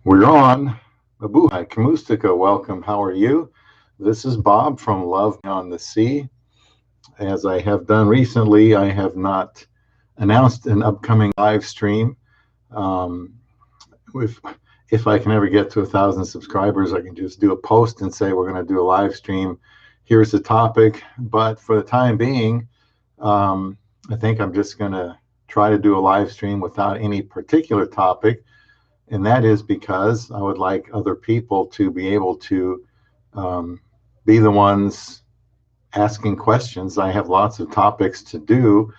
We're on. Mabuhay, Kamustika, welcome. How are you? This is Bob from Love Beyond the Sea. As I have done recently, I have not announced an upcoming live stream. Um, if, if I can ever get to 1,000 subscribers, I can just do a post and say we're going to do a live stream. Here's the topic. But for the time being, I think I'm just going to try to do a live stream without any particular topic. And that is because I would like other people to be able to um, be the ones asking questions. I have lots of topics to do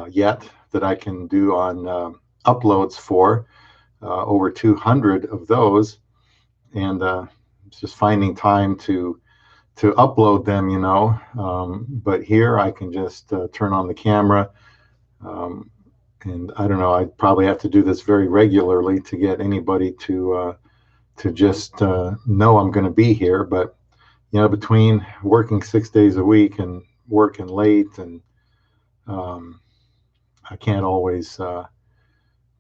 yet that I can do on uploads for over 200 of those, and just finding time to upload them, but here I can just turn on the camera. Um, and I don't know. I'd probably have to do this very regularly to get anybody to just know I'm going to be here. But between working 6 days a week and working late, and um, I can't always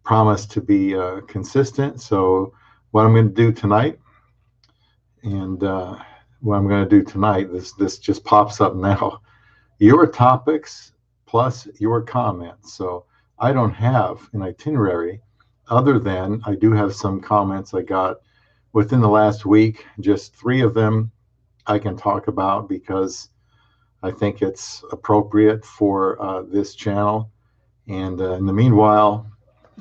promise to be consistent. So what I'm going to do tonight, and what I'm going to do tonight, this just pops up now. Your topics plus your comments. So I don't have an itinerary other than I do have some comments I got within the last week. Just three of them I can talk about because I think it's appropriate for this channel. And in the meanwhile,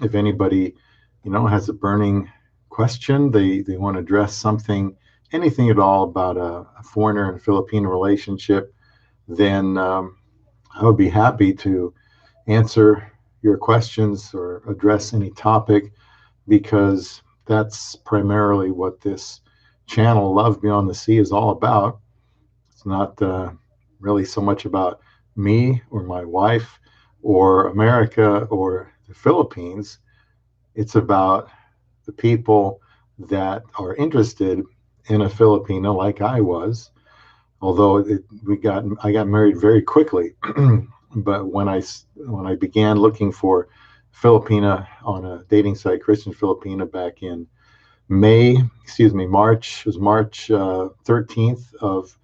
if anybody, has a burning question, they want to address something, anything at all about a foreigner and Filipino relationship, then I would be happy to answer your questions or address any topic, because that's primarily what this channel, Love Beyond the Sea, is all about. It's not really so much about me or my wife or America or the Philippines. It's about the people that are interested in a Filipino like I was, although I got married very quickly. But when I began looking for Filipina on a dating site, Christian Filipina, back in March, it was March 13th of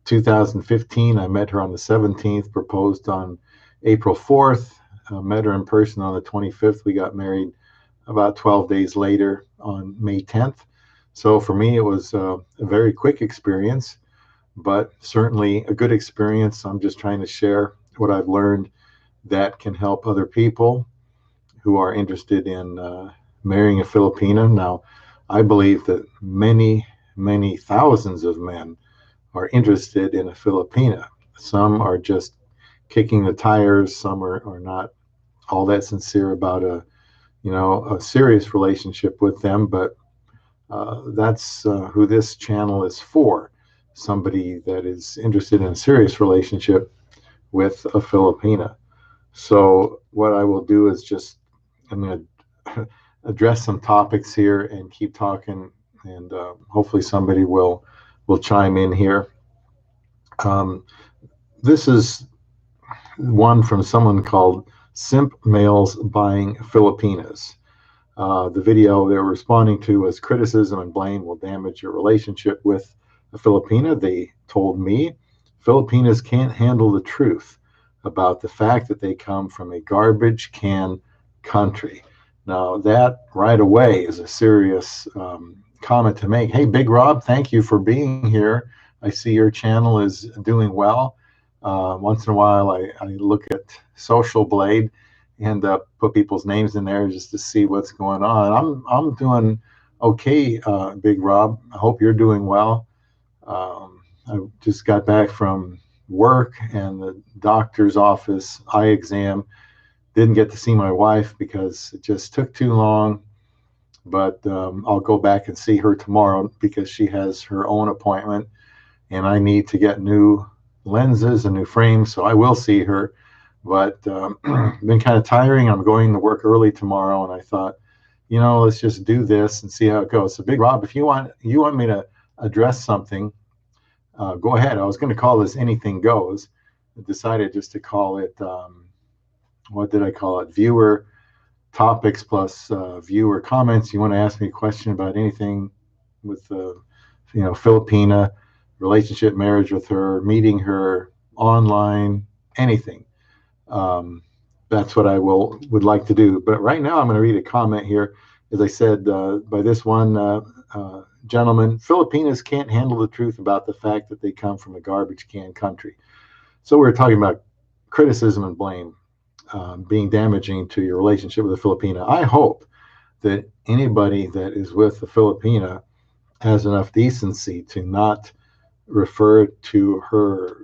2015. I met her on the 17th, proposed on April 4th, met her in person on the 25th. We got married about 12 days later on May 10th. So for me, it was a very quick experience, but certainly a good experience. I'm just trying to share what I've learned that can help other people who are interested in marrying a Filipina. Now, I believe that many, many thousands of men are interested in a Filipina. Some are just kicking the tires. Some are not all that sincere about a serious relationship with them. But that's who this channel is for. Somebody that is interested in a serious relationship with a Filipina. So what I will do is I'm going to address some topics here and keep talking, and hopefully somebody will chime in here. This is one from someone called Simp Males Buying Filipinas. The video they were responding to was criticism and blame will damage your relationship with a Filipina. They told me Filipinas can't handle the truth about the fact that they come from a garbage can country. Now, that right away is a serious comment to make. Hey, Big Rob, thank you for being here. I see your channel is doing well. Once in a while, I look at Social Blade and put people's names in there just to see what's going on. I'm doing okay, Big Rob. I hope you're doing well. I just got back from work and the doctor's office eye exam. Didn't get to see my wife because it just took too long. But I'll go back and see her tomorrow because she has her own appointment, and I need to get new lenses and new frames. So I will see her. But been kind of tiring. I'm going to work early tomorrow, and I thought, let's just do this and see how it goes. So, Big Rob, if you want me to address something, go ahead. I was going to call this Anything Goes. I decided just to call it, what did I call it? Viewer topics plus viewer comments. You want to ask me a question about anything with Filipina, relationship, marriage with her, meeting her online, anything. Um, that's what I would like to do. But right now, I'm going to read a comment here. As I said, by this one gentleman, Filipinas can't handle the truth about the fact that they come from a garbage can country. So we're talking about criticism and blame being damaging to your relationship with a Filipina. I hope that anybody that is with a Filipina has enough decency to not refer to her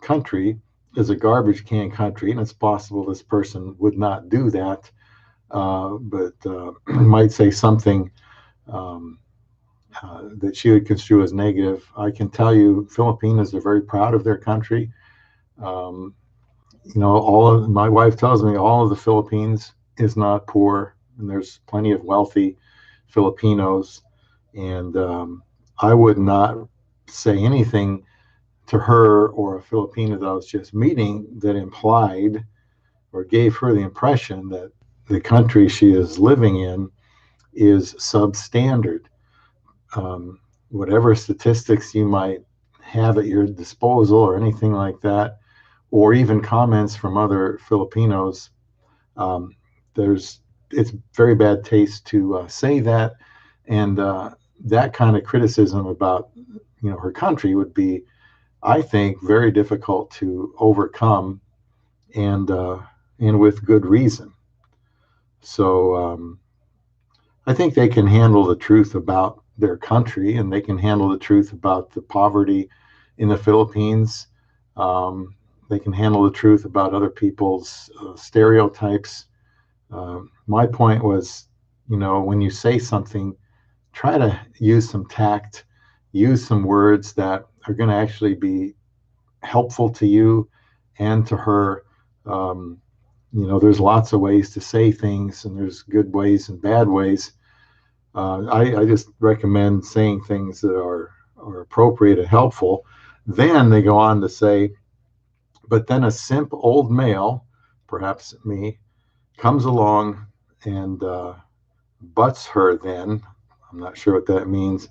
country as a garbage can country. And it's possible this person would not do that, but might say something um, that she would construe as negative. I can tell you, Filipinos are very proud of their country. Um, all of my wife tells me all of the Philippines is not poor, and there's plenty of wealthy Filipinos. And I would not say anything to her or a Filipina that I was just meeting that implied or gave her the impression that the country she is living in is substandard. Whatever statistics you might have at your disposal or anything like that, or even comments from other Filipinos, um, it's very bad taste to say that, and that kind of criticism about her country would be, I think, very difficult to overcome, and with good reason. So I think they can handle the truth about their country, and they can handle the truth about the poverty in the Philippines. They can handle the truth about other people's stereotypes. My point was, when you say something, try to use some tact, use some words that are going to actually be helpful to you and to her. There's lots of ways to say things, and there's good ways and bad ways. I just recommend saying things that are appropriate and helpful. Then they go on to say, but then a simp old male, perhaps me, comes along and butts her then, I'm not sure what that means,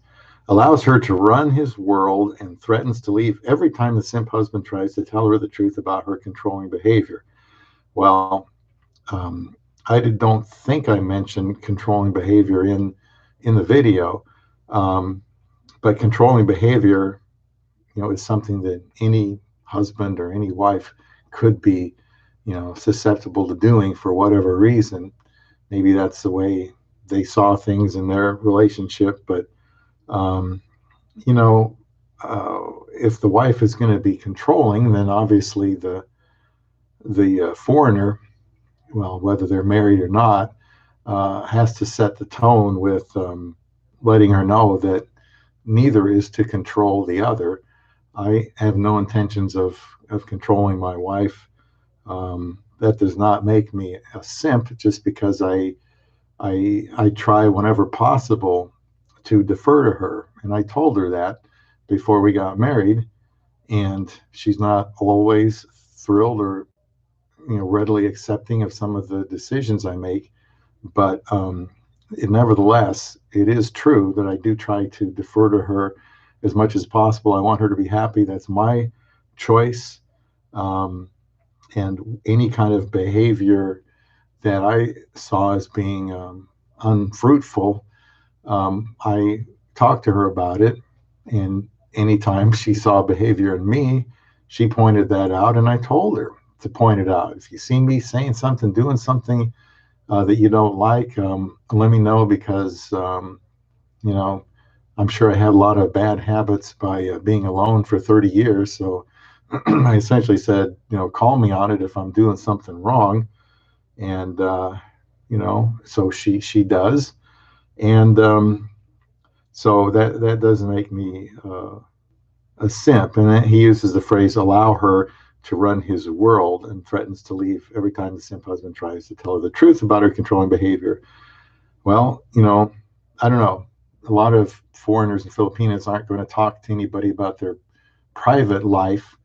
allows her to run his world and threatens to leave every time the simp husband tries to tell her the truth about her controlling behavior. Well, I don't think I mentioned controlling behavior in the video, but controlling behavior, is something that any husband or any wife could be, susceptible to doing for whatever reason. Maybe that's the way they saw things in their relationship, but you know, if the wife is going to be controlling, then obviously the foreigner, well, whether they're married or not, has to set the tone with letting her know that neither is to control the other. I have no intentions of controlling my wife. That does not make me a simp just because I try whenever possible to defer to her. And I told her that before we got married, and she's not always thrilled or readily accepting of some of the decisions I make. But nevertheless, it is true that I do try to defer to her as much as possible. I want her to be happy. That's my choice. And any kind of behavior that I saw as being unfruitful, I talked to her about it. And anytime she saw behavior in me, she pointed that out, and I told her to point it out. If you see me saying something, doing something that you don't like, let me know, because I'm sure I had a lot of bad habits by being alone for 30 years. So I essentially said, call me on it if I'm doing something wrong. And, so she does. And so that doesn't make me a simp. And then he uses the phrase, allow her to run his world, and threatens to leave every time the simp husband tries to tell her the truth about her controlling behavior. Well, I don't know. A lot of foreigners and Filipinos aren't going to talk to anybody about their private life,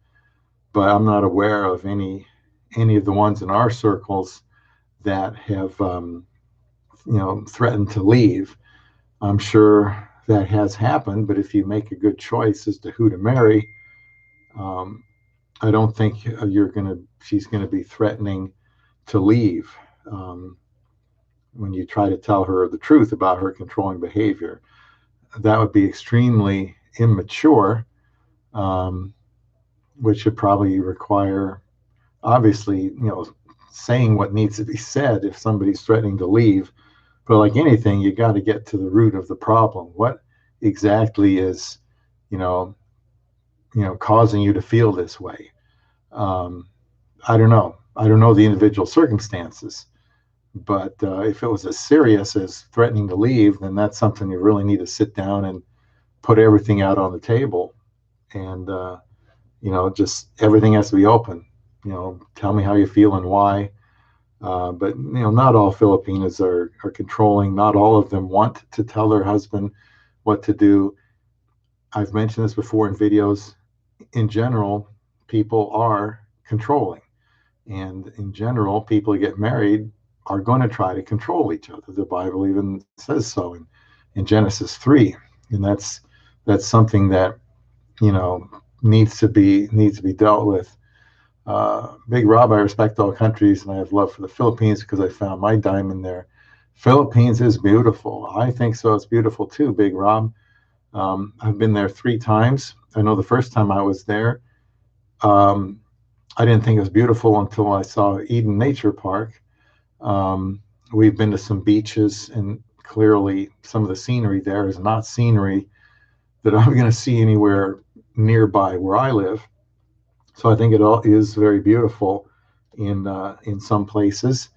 but I'm not aware of any of the ones in our circles that have threatened to leave. I'm sure that has happened, but if you make a good choice as to who to marry, um, I don't think she's gonna be threatening to leave when you try to tell her the truth about her controlling behavior. That would be extremely immature, um, which would probably require, obviously, saying what needs to be said if somebody's threatening to leave. But like anything, you got to get to the root of the problem. What exactly is, you know, causing you to feel this way? Um, I don't know. I don't know the individual circumstances, but if it was as serious as threatening to leave, then that's something you really need to sit down and put everything out on the table, and just everything has to be open. Tell me how you feel and why. But not all Filipinas are controlling. Not all of them want to tell their husband what to do. I've mentioned this before in videos. In general, people are controlling, and in general, people who get married are going to try to control each other. The Bible even says so in Genesis 3, and that's something that needs to be dealt with. Big Rob, I respect all countries, and I have love for the Philippines because I found my diamond there. Philippines is beautiful. I think so. It's beautiful too, Big Rob. I've been there 3 times. I know the first time I was there, um, I didn't think it was beautiful until I saw Eden Nature Park. Um, we've been to some beaches, and clearly some of the scenery there is not scenery that I'm going to see anywhere nearby where I live. So I think it all is very beautiful in some places,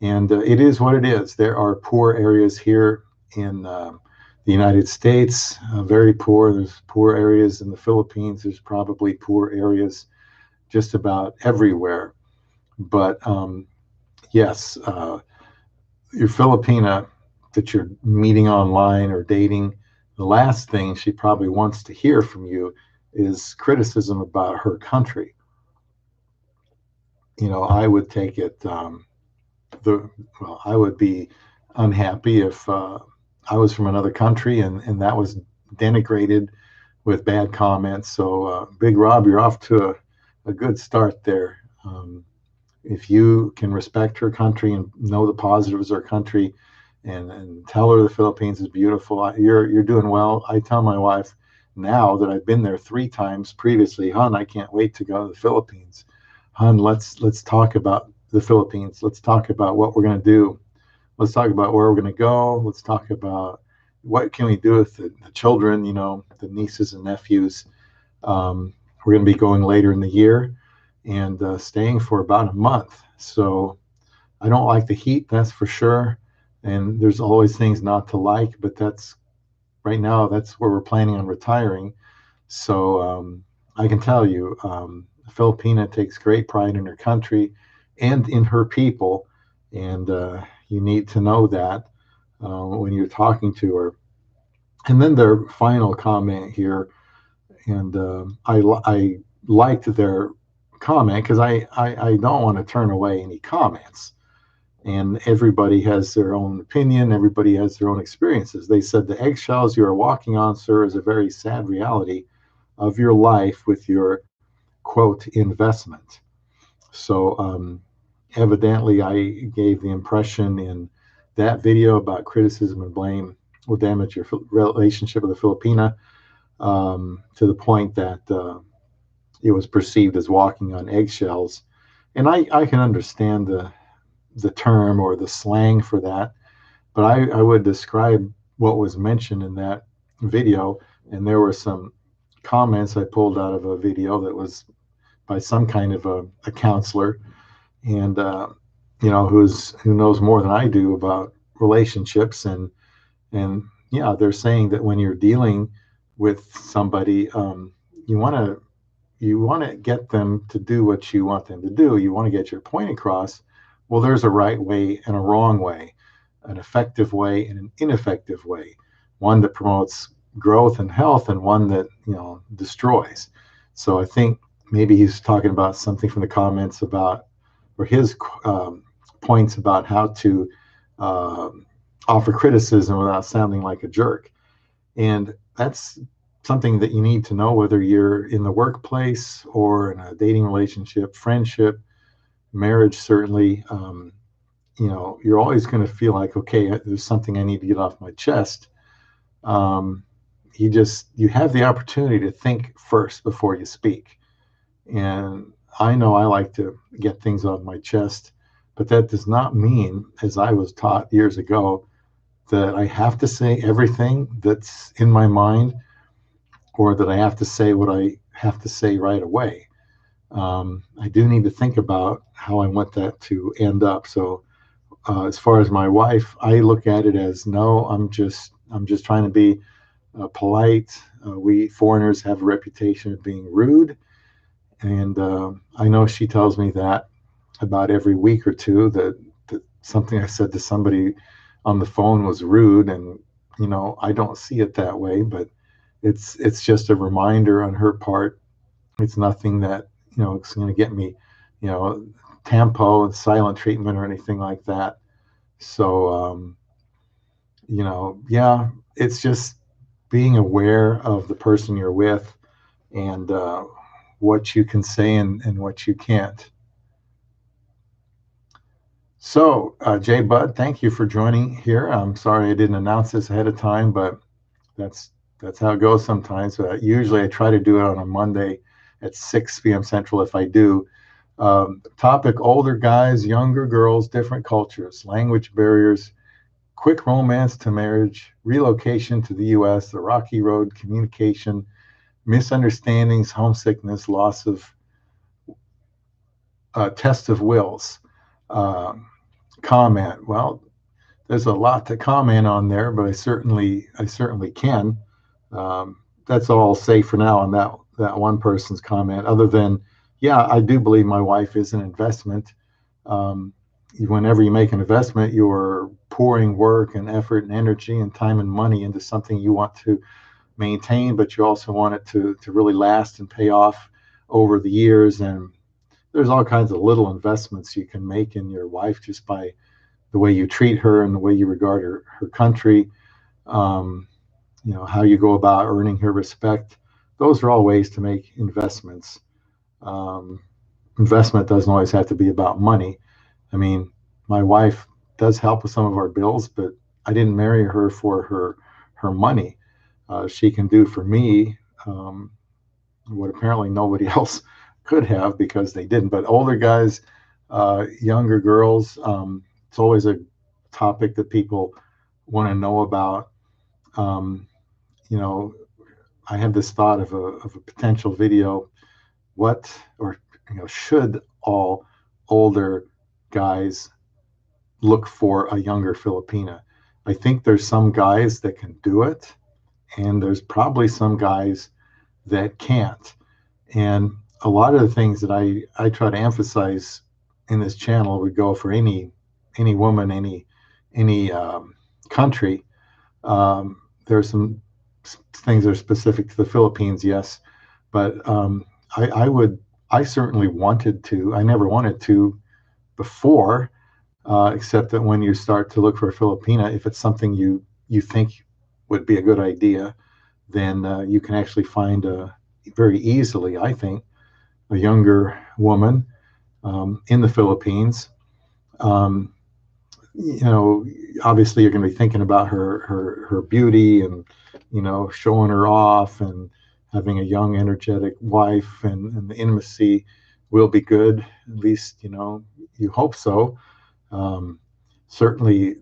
and it is what it is. There are poor areas here in the United States, very poor. There's poor areas in the Philippines. There's probably poor areas just about everywhere. But yes, your Filipina that you're meeting online or dating, the last thing she probably wants to hear from you is criticism about her country. I would take it the well, I would be unhappy if I was from another country and that was denigrated with bad comments. So, Big Rob, you're off to a good start there. If you can respect her country and know the positives of her country, and tell her the Philippines is beautiful, you're doing well. I tell my wife now that I've been there 3 times previously, hon, I can't wait to go to the Philippines. Hon, let's talk about the Philippines. Let's talk about what we're going to do. Let's talk about where we're going to go. Let's talk about what can we do with the children, the nieces and nephews. We're going to be going later in the year and staying for about a month. So I don't like the heat, that's for sure. And there's always things not to like, but right now, that's where we're planning on retiring. So I can tell you, Filipina takes great pride in her country and in her people. And you need to know that when you're talking to her. And then their final comment here, and I liked their comment because I don't want to turn away any comments. And everybody has their own opinion. Everybody has their own experiences. They said the eggshells you are walking on, sir, is a very sad reality of your life with your quote investment. So evidently, I gave the impression in that video about criticism and blame will damage your relationship with the Filipina to the point that it was perceived as walking on eggshells. And I can understand the term or the slang for that, but I would describe what was mentioned in that video. And there were some comments I pulled out of a video that was by some kind of a counselor, and who knows more than I do about relationships, and yeah, they're saying that when you're dealing with somebody, you want to get them to do what you want them to do. You want to get your point across. Well, there's a right way and a wrong way, an effective way and an ineffective way, one that promotes growth and health and one that destroys. So I think maybe he's talking about something from the comments about, or his points about how to offer criticism without sounding like a jerk. And that's something that you need to know, whether you're in the workplace or in a dating relationship, friendship, marriage, certainly. You're always going to feel like, okay, there's something I need to get off my chest. um, you have the opportunity to think first before you speak. And I know I like to get things off my chest, but that does not mean, as I was taught years ago, that I have to say everything that's in my mind, or that I have to say what I have to say right away. I do need to think about how I want that to end up. So as far as my wife, I look at it as, no, I'm just trying to be polite. We foreigners have a reputation of being rude, and I know she tells me that about every week or two, that something I said to somebody on the phone was rude, and I don't see it that way, but it's just a reminder on her part. It's nothing that it's going to get me, you know, tampo and silent treatment or anything like that. So yeah, it's just being aware of the person you're with, and what you can say and what you can't. So, Jay Budd, thank you for joining here. I'm sorry I didn't announce this ahead of time, but that's that's how it goes sometimes. Usually, I try to do it on a Monday at 6 p.m. Central. If I do, topic: older guys, younger girls, different cultures, language barriers, quick romance to marriage, relocation to the U.S., the rocky road, communication, misunderstandings, homesickness, loss of test of wills. Uh, Comment. Well, there's a lot to comment on there, but I certainly can. That's all I'll say for now on that one person's comment. Other than, yeah, I do believe my wife is an investment. Um, Whenever you make an investment, you're pouring work and effort and energy and time and money into something you want to maintain, but you also want it to really last and pay off over the years. And there's all kinds of little investments you can make in your wife just by the way you treat her and the way you regard her country, um, how you go about earning her respect. Those are all ways to make investments. Um, Investment doesn't always have to be about money. I mean, my wife does help with some of our bills, but I didn't marry her for her money. She can do for me what apparently nobody else could have because they didn't. But older guys, younger girls, it's always a topic that people want to know about. Um, you know, I have this thought of a potential video. What, or should all older guys look for a younger Filipina? I think there's some guys that can do it, and there's probably some guys that can't. And a lot of the things that I try to emphasize in this channel would go for any woman, any country. There are some things that are specific to the Philippines, yes, but I certainly wanted to. I never wanted to before, except that when you start to look for a Filipina, if it's something you think would be a good idea, then you can actually find very easily, I think, a younger woman in the Philippines. Um, you know, Obviously you're going to be thinking about her beauty, and showing her off, and having a young, energetic wife, and the intimacy will be good. At least you hope so. Um, Certainly,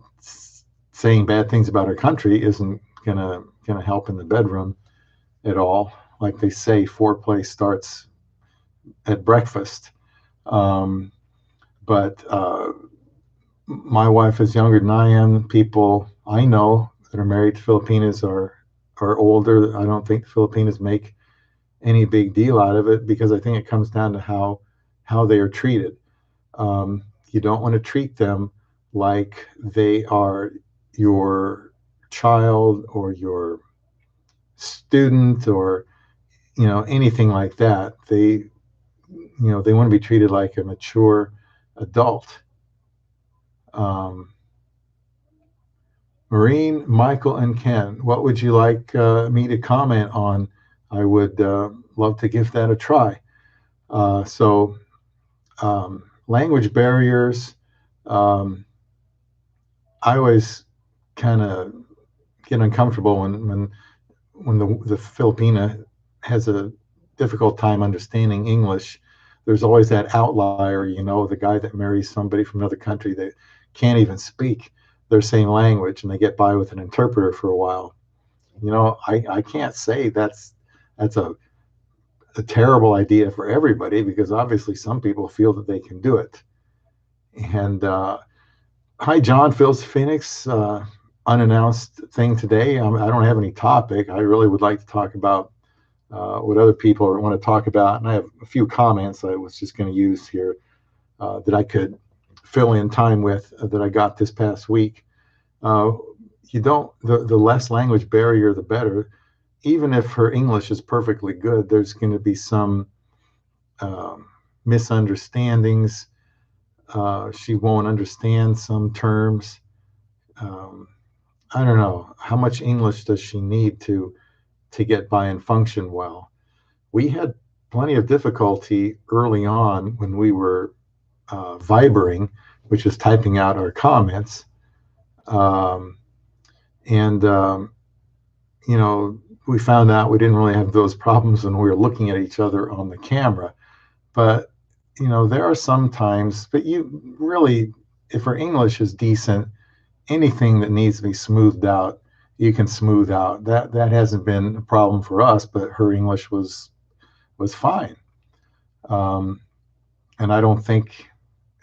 saying bad things about her country isn't gonna help in the bedroom at all. Like they say, foreplay starts at breakfast. Um, but My wife is younger than I am. People I know that are married to Filipinas are older. I don't think Filipinas make any big deal out of it, because I think it comes down to how they are treated. You don't want to treat them like they are your child or your student, or anything like that. They want to be treated like a mature adult. Um, Maureen, Michael, and Ken, what would you like me to comment on? I would love to give that a try. So, language barriers. Um, I always kind of get uncomfortable when the Filipina has a difficult time understanding English. There's always that outlier, the guy that marries somebody from another country that can't even speak their same language and they get by with an interpreter for a while. I can't say that's a terrible idea for everybody, because obviously some people feel that they can do it. And hi, John, Phil's Phoenix. Unannounced thing today. I don't have any topic. I really would like to talk about what other people want to talk about. And I have a few comments I was just going to use here that I could fill in time with that I got this past week. The less language barrier, the better. Even if her English is perfectly good, there's going to be some misunderstandings. She won't understand some terms. I don't know, how much English does she need to get by and function well? We had plenty of difficulty early on when we were vibering, which is typing out our comments. And we found out we didn't really have those problems when we were looking at each other on the camera. But there are some times, but you really, if her English is decent, anything that needs to be smoothed out, you can smooth out. That hasn't been a problem for us, but her English was fine. And I don't think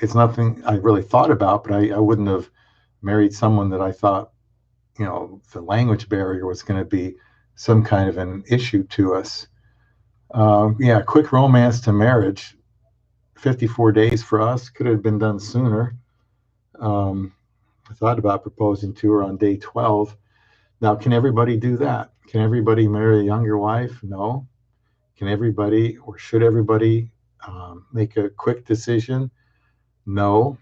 it's nothing I really thought about, but I wouldn't have married someone that I thought, the language barrier was going to be some kind of an issue to us. Quick romance to marriage, 54 days for us. Could have been done sooner. I thought about proposing to her on day 12. Now, can everybody do that? Can everybody marry a younger wife? No. Can everybody, or should everybody make a quick decision? No.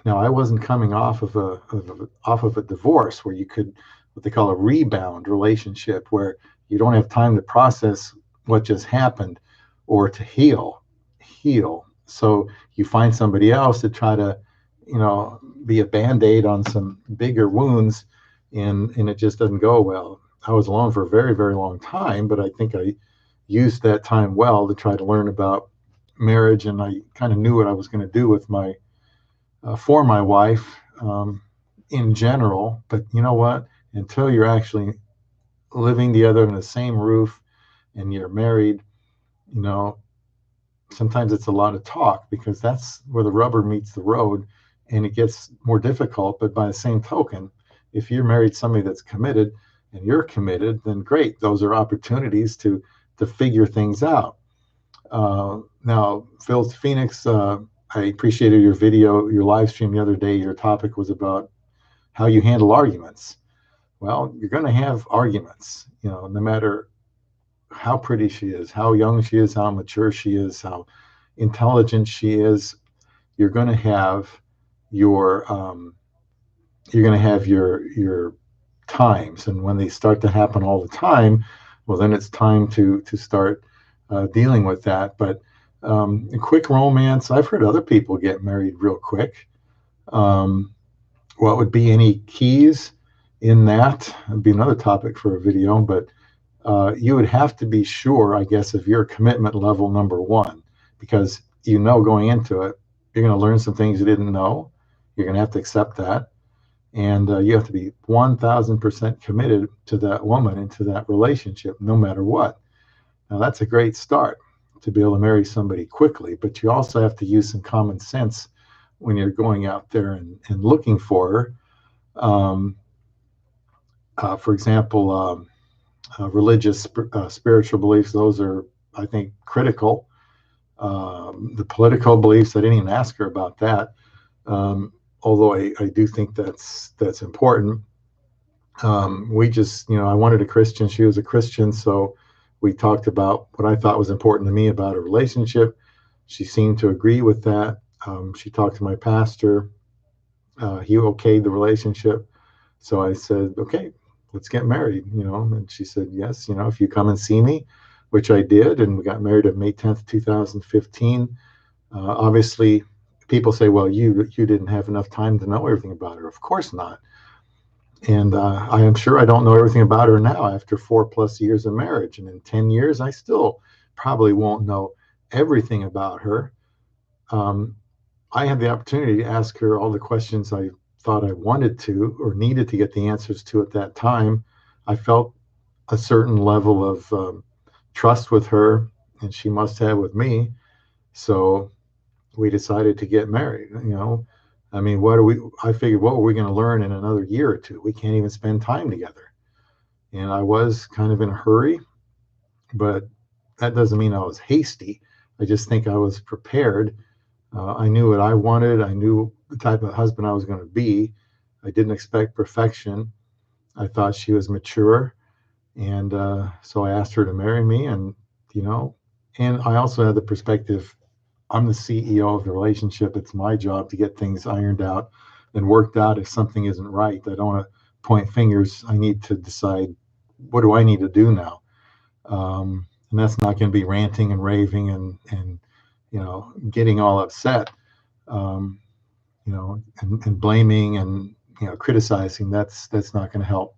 Now, I wasn't coming off of a divorce where you could, what they call a rebound relationship, where you don't have time to process what just happened or to heal. So you find somebody else to try to, be a Band-Aid on some bigger wounds, and it just doesn't go well. I was alone for a very, very long time, but I think I used that time well to try to learn about marriage, and I kind of knew what I was going to do with for my wife in general. But you know what? Until you're actually living together in the same roof and you're married, sometimes it's a lot of talk, because that's where the rubber meets the road, and it gets more difficult. But by the same token, if you're married somebody that's committed and you're committed, then great. Those are opportunities to figure things out. Now, Phil Phoenix, I appreciated your video, your live stream the other day. Your topic was about how you handle arguments. Well, you're going to have arguments, no matter how pretty she is, how young she is, how mature she is, how intelligent she is. You're going to have your times, and when they start to happen all the time, well, then it's time to start dealing with that. But a quick romance, I've heard other people get married real quick. What would be any keys in that? Would be another topic for a video, but you would have to be sure, I guess, of your commitment level, number one, because going into it, you're going to learn some things you didn't know. You're going to have to accept that. And you have to be 1,000% committed to that woman and to that relationship, no matter what. Now, that's a great start to be able to marry somebody quickly, but you also have to use some common sense when you're going out there and looking for her. For example, religious, spiritual beliefs, those are, I think, critical. The political beliefs, I didn't even ask her about that. Although I do think that's important. We just, I wanted a Christian. She was a Christian. So we talked about what I thought was important to me about a relationship. She seemed to agree with that. She talked to my pastor. He okayed the relationship. So I said, okay, let's get married, and she said, yes, if you come and see me, which I did. And we got married on May 10th, 2015. Obviously, people say, well, you didn't have enough time to know everything about her. Of course not. And I am sure I don't know everything about her now after 4+ years of marriage. And in 10 years, I still probably won't know everything about her. Um, I had the opportunity to ask her all the questions I thought I wanted to or needed to get the answers to at that time. I felt a certain level of trust with her, and she must have with me. So we decided to get married. I mean, I figured, what were we going to learn in another year or two? We can't even spend time together. And I was kind of in a hurry, but that doesn't mean I was hasty. I just think I was prepared. I knew what I wanted. I knew the type of husband I was going to be. I didn't expect perfection. I thought she was mature. And so I asked her to marry me. And I also had the perspective, I'm the CEO of the relationship. It's my job to get things ironed out and worked out if something isn't right. I don't want to point fingers. I need to decide, what do I need to do now? And that's not going to be ranting and raving and getting all upset, um, and blaming and criticizing. That's not going to help.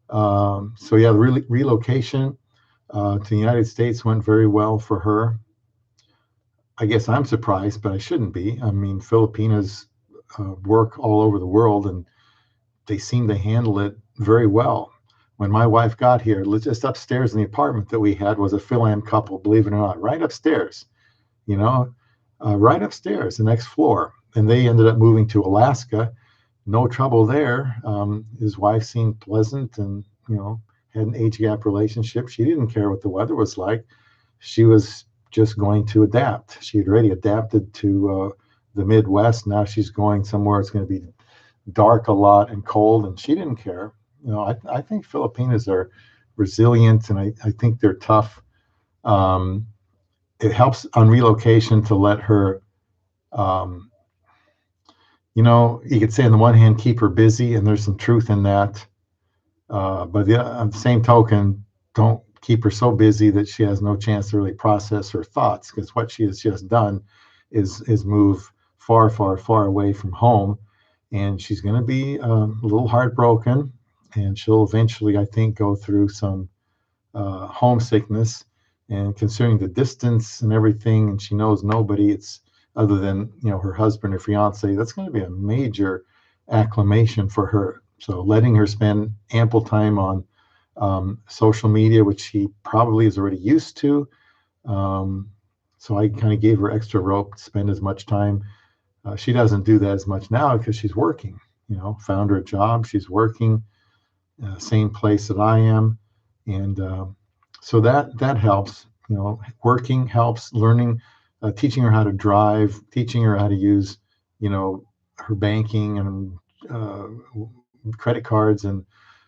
So yeah, the relocation to the United States went very well for her. I guess I'm surprised, but I shouldn't be. I mean, Filipinas work all over the world, and they seem to handle it very well. When my wife got here, just upstairs in the apartment that we had was a Phil-Am couple, believe it or not, right upstairs, you know, right upstairs, the next floor. And they ended up moving to Alaska. No trouble there. His wife seemed pleasant and, had an age gap relationship. She didn't care what the weather was like. She was just going to adapt. She had already adapted to the Midwest. Now she's going somewhere it's going to be dark a lot and cold, and she didn't care. I think Filipinas are resilient, and I think they're tough. It helps on relocation to let her, um, you could say on the one hand, keep her busy, and there's some truth in that. But on the same token, don't keep her so busy that she has no chance to really process her thoughts, because what she has just done is move far, far, far away from home, and she's going to be a little heartbroken, and she'll eventually, I think, go through some homesickness. And considering the distance and everything, and she knows nobody, it's other than her husband or fiance, that's going to be a major acclimation for her. So letting her spend ample time on social media, which she probably is already used to. So I kind of gave her extra rope to spend as much time. She doesn't do that as much now because she's working. Found her a job. She's working, same place that I am, and so that helps. Working helps. Learning, teaching her how to drive, teaching her how to use, her banking and credit cards and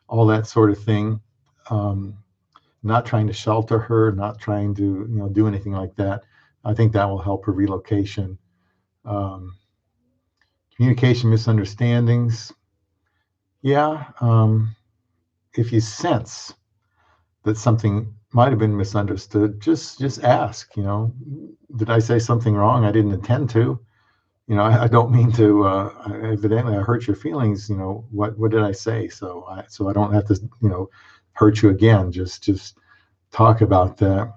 all that sort of thing. Um, Not trying to shelter her, not trying to do anything like that. I think that will help her relocation. Um, Communication misunderstandings. Yeah, if you sense that something might have been misunderstood, just ask. Did I say something wrong? I didn't intend to. I don't mean to. Evidently, I hurt your feelings. What did I say? So I don't have to hurt you again. Just talk about that.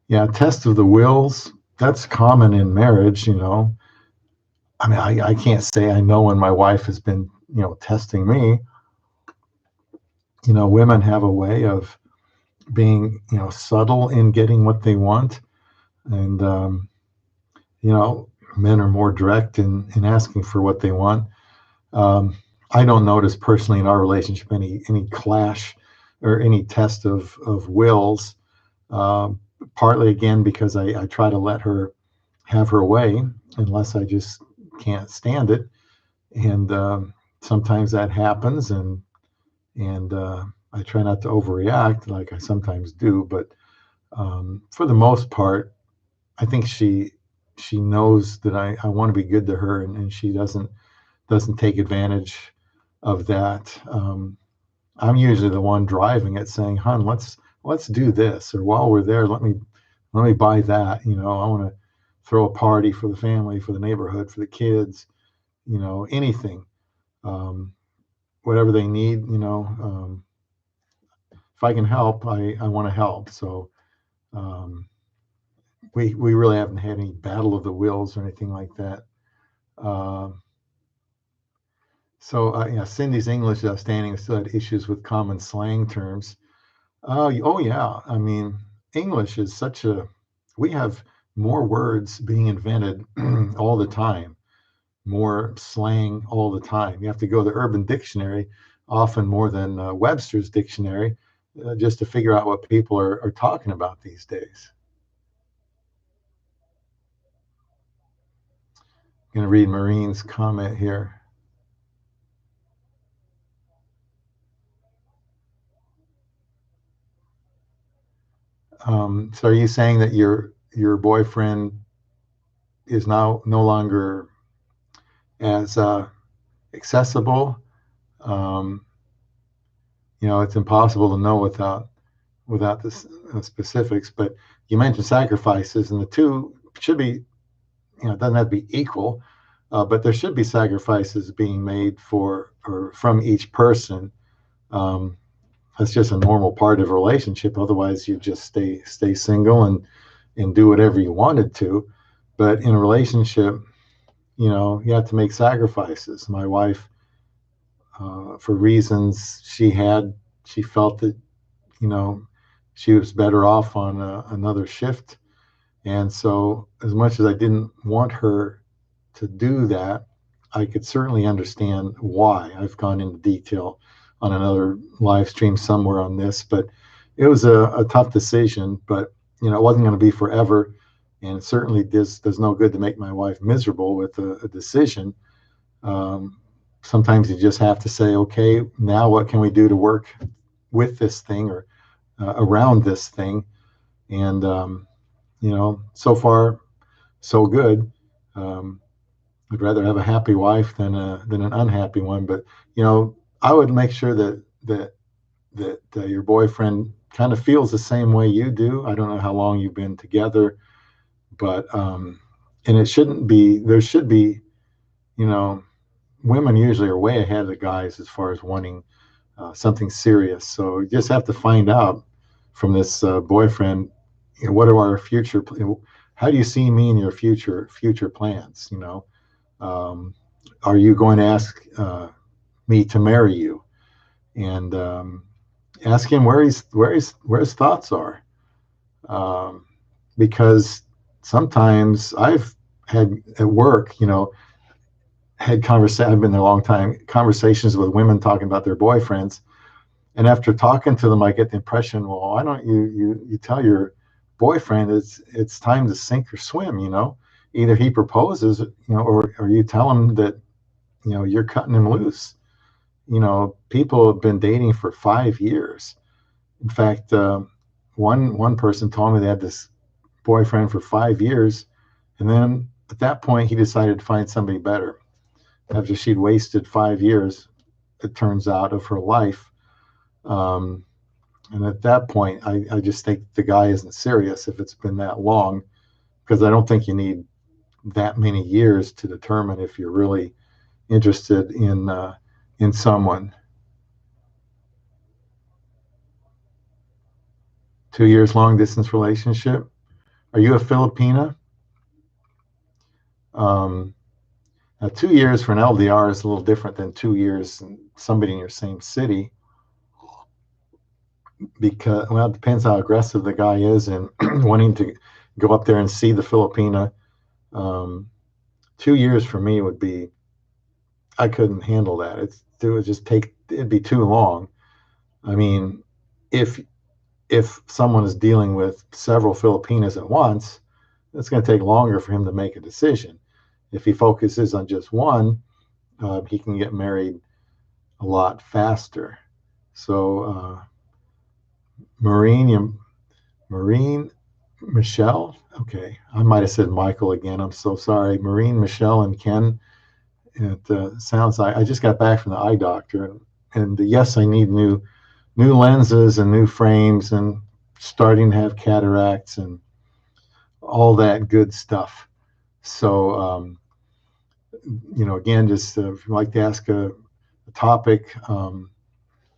Yeah, test of the wills. That's common in marriage. I mean, I can't say I know when my wife has been testing me. Women have a way of being subtle in getting what they want, and you know men are more direct in asking for what they want. um, I don't notice personally in our relationship any clash or any test of wills, um, partly again because I try to let her have her way unless I just can't stand it, and sometimes that happens, and I try not to overreact like I sometimes do, but for the most part, I think she knows that I want to be good to her, and she doesn't take advantage. of that. I'm usually the one driving it, saying, "Hun, let's do this," or while we're there, let me buy that. I want to throw a party for the family, for the neighborhood, for the kids. Anything, um, whatever they need. If I can help, I want to help. So um, we really haven't had any battle of the wills or anything like that. Um, yeah, Cindy's English is outstanding. I still had issues with common slang terms. Oh yeah, I mean, English is such a. We have more words being invented all the time, more slang all the time. You have to go to the Urban Dictionary, often more than Webster's Dictionary, just to figure out what people are talking about these days. I'm going to read Maureen's comment here. So are you saying that your boyfriend is now no longer as accessible? Um, it's impossible to know without the specifics. But you mentioned sacrifices, and the two should be, it doesn't have to be equal, but there should be sacrifices being made for or from each person. Um, that's just a normal part of a relationship. Otherwise, you just stay single and do whatever you wanted to. But in a relationship, you have to make sacrifices. My wife, for reasons she felt that you know she was better off on another shift, and so as much as I didn't want her to do that, I could certainly understand why. I've gone into detail on another live stream somewhere on this, but it was a tough decision. But it wasn't going to be forever, and it certainly does no good to make my wife miserable with a decision. um, Sometimes you just have to say, okay, now what can we do to work with this thing or around this thing? And so far so good. um, I'd rather have a happy wife than an unhappy one. But I would make sure that your boyfriend kind of feels the same way you do. I don't know how long you've been together, but and it shouldn't be. There should be, you know, women usually are way ahead of the guys as far as wanting something serious. So you just have to find out from this boyfriend, what are our future? How do you see me in your future plans? Um, are you going to ask me to marry you? And ask him where his thoughts are, um, because sometimes I've had at work, I've been there a long time, conversations with women talking about their boyfriends, and after talking to them, I get the impression, well, why don't you tell your boyfriend it's time to sink or swim? Either he proposes, or you tell him that you're cutting him loose. People have been dating for 5 years. In fact, one person told me they had this boyfriend for 5 years, and then at that point he decided to find somebody better. After she'd wasted 5 years, it turns out, of her life. Um, and at that point, I just think the guy isn't serious if it's been that long, because I don't think you need that many years to determine if you're really interested in someone. 2 years long distance relationship. Are you a Filipina? Um, Now, 2 years for an LDR is a little different than 2 years and somebody in your same city, because, well, it depends how aggressive the guy is and wanting to go up there and see the Filipina. 2 years for me would be, I couldn't handle that. It'd be too long. I mean, if someone is dealing with several Filipinas at once, it's going to take longer for him to make a decision. If he focuses on just one, he can get married a lot faster. So, Maureen, Maureen, Michelle. Okay, I might have said Michael again. I'm so sorry. Maureen, Michelle, and Ken. It sounds like I just got back from the eye doctor, and yes, I need new lenses and new frames, and starting to have cataracts and all that good stuff. So, again, just if you'd like to ask a topic,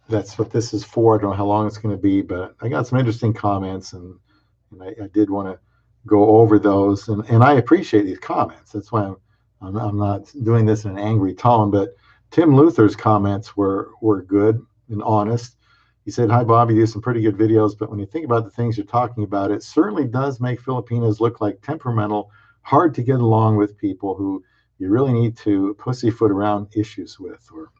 that's what this is for. I don't know how long it's going to be, but I got some interesting comments, and I did want to go over those. And I appreciate these comments. That's why I'm not doing this in an angry tone, but Tim Luther's comments were good and honest. He said, "Hi, Bob. You do some pretty good videos, but when you think about the things you're talking about, it certainly does make Filipinas look like temperamental, hard to get along with people who you really need to pussyfoot around issues with or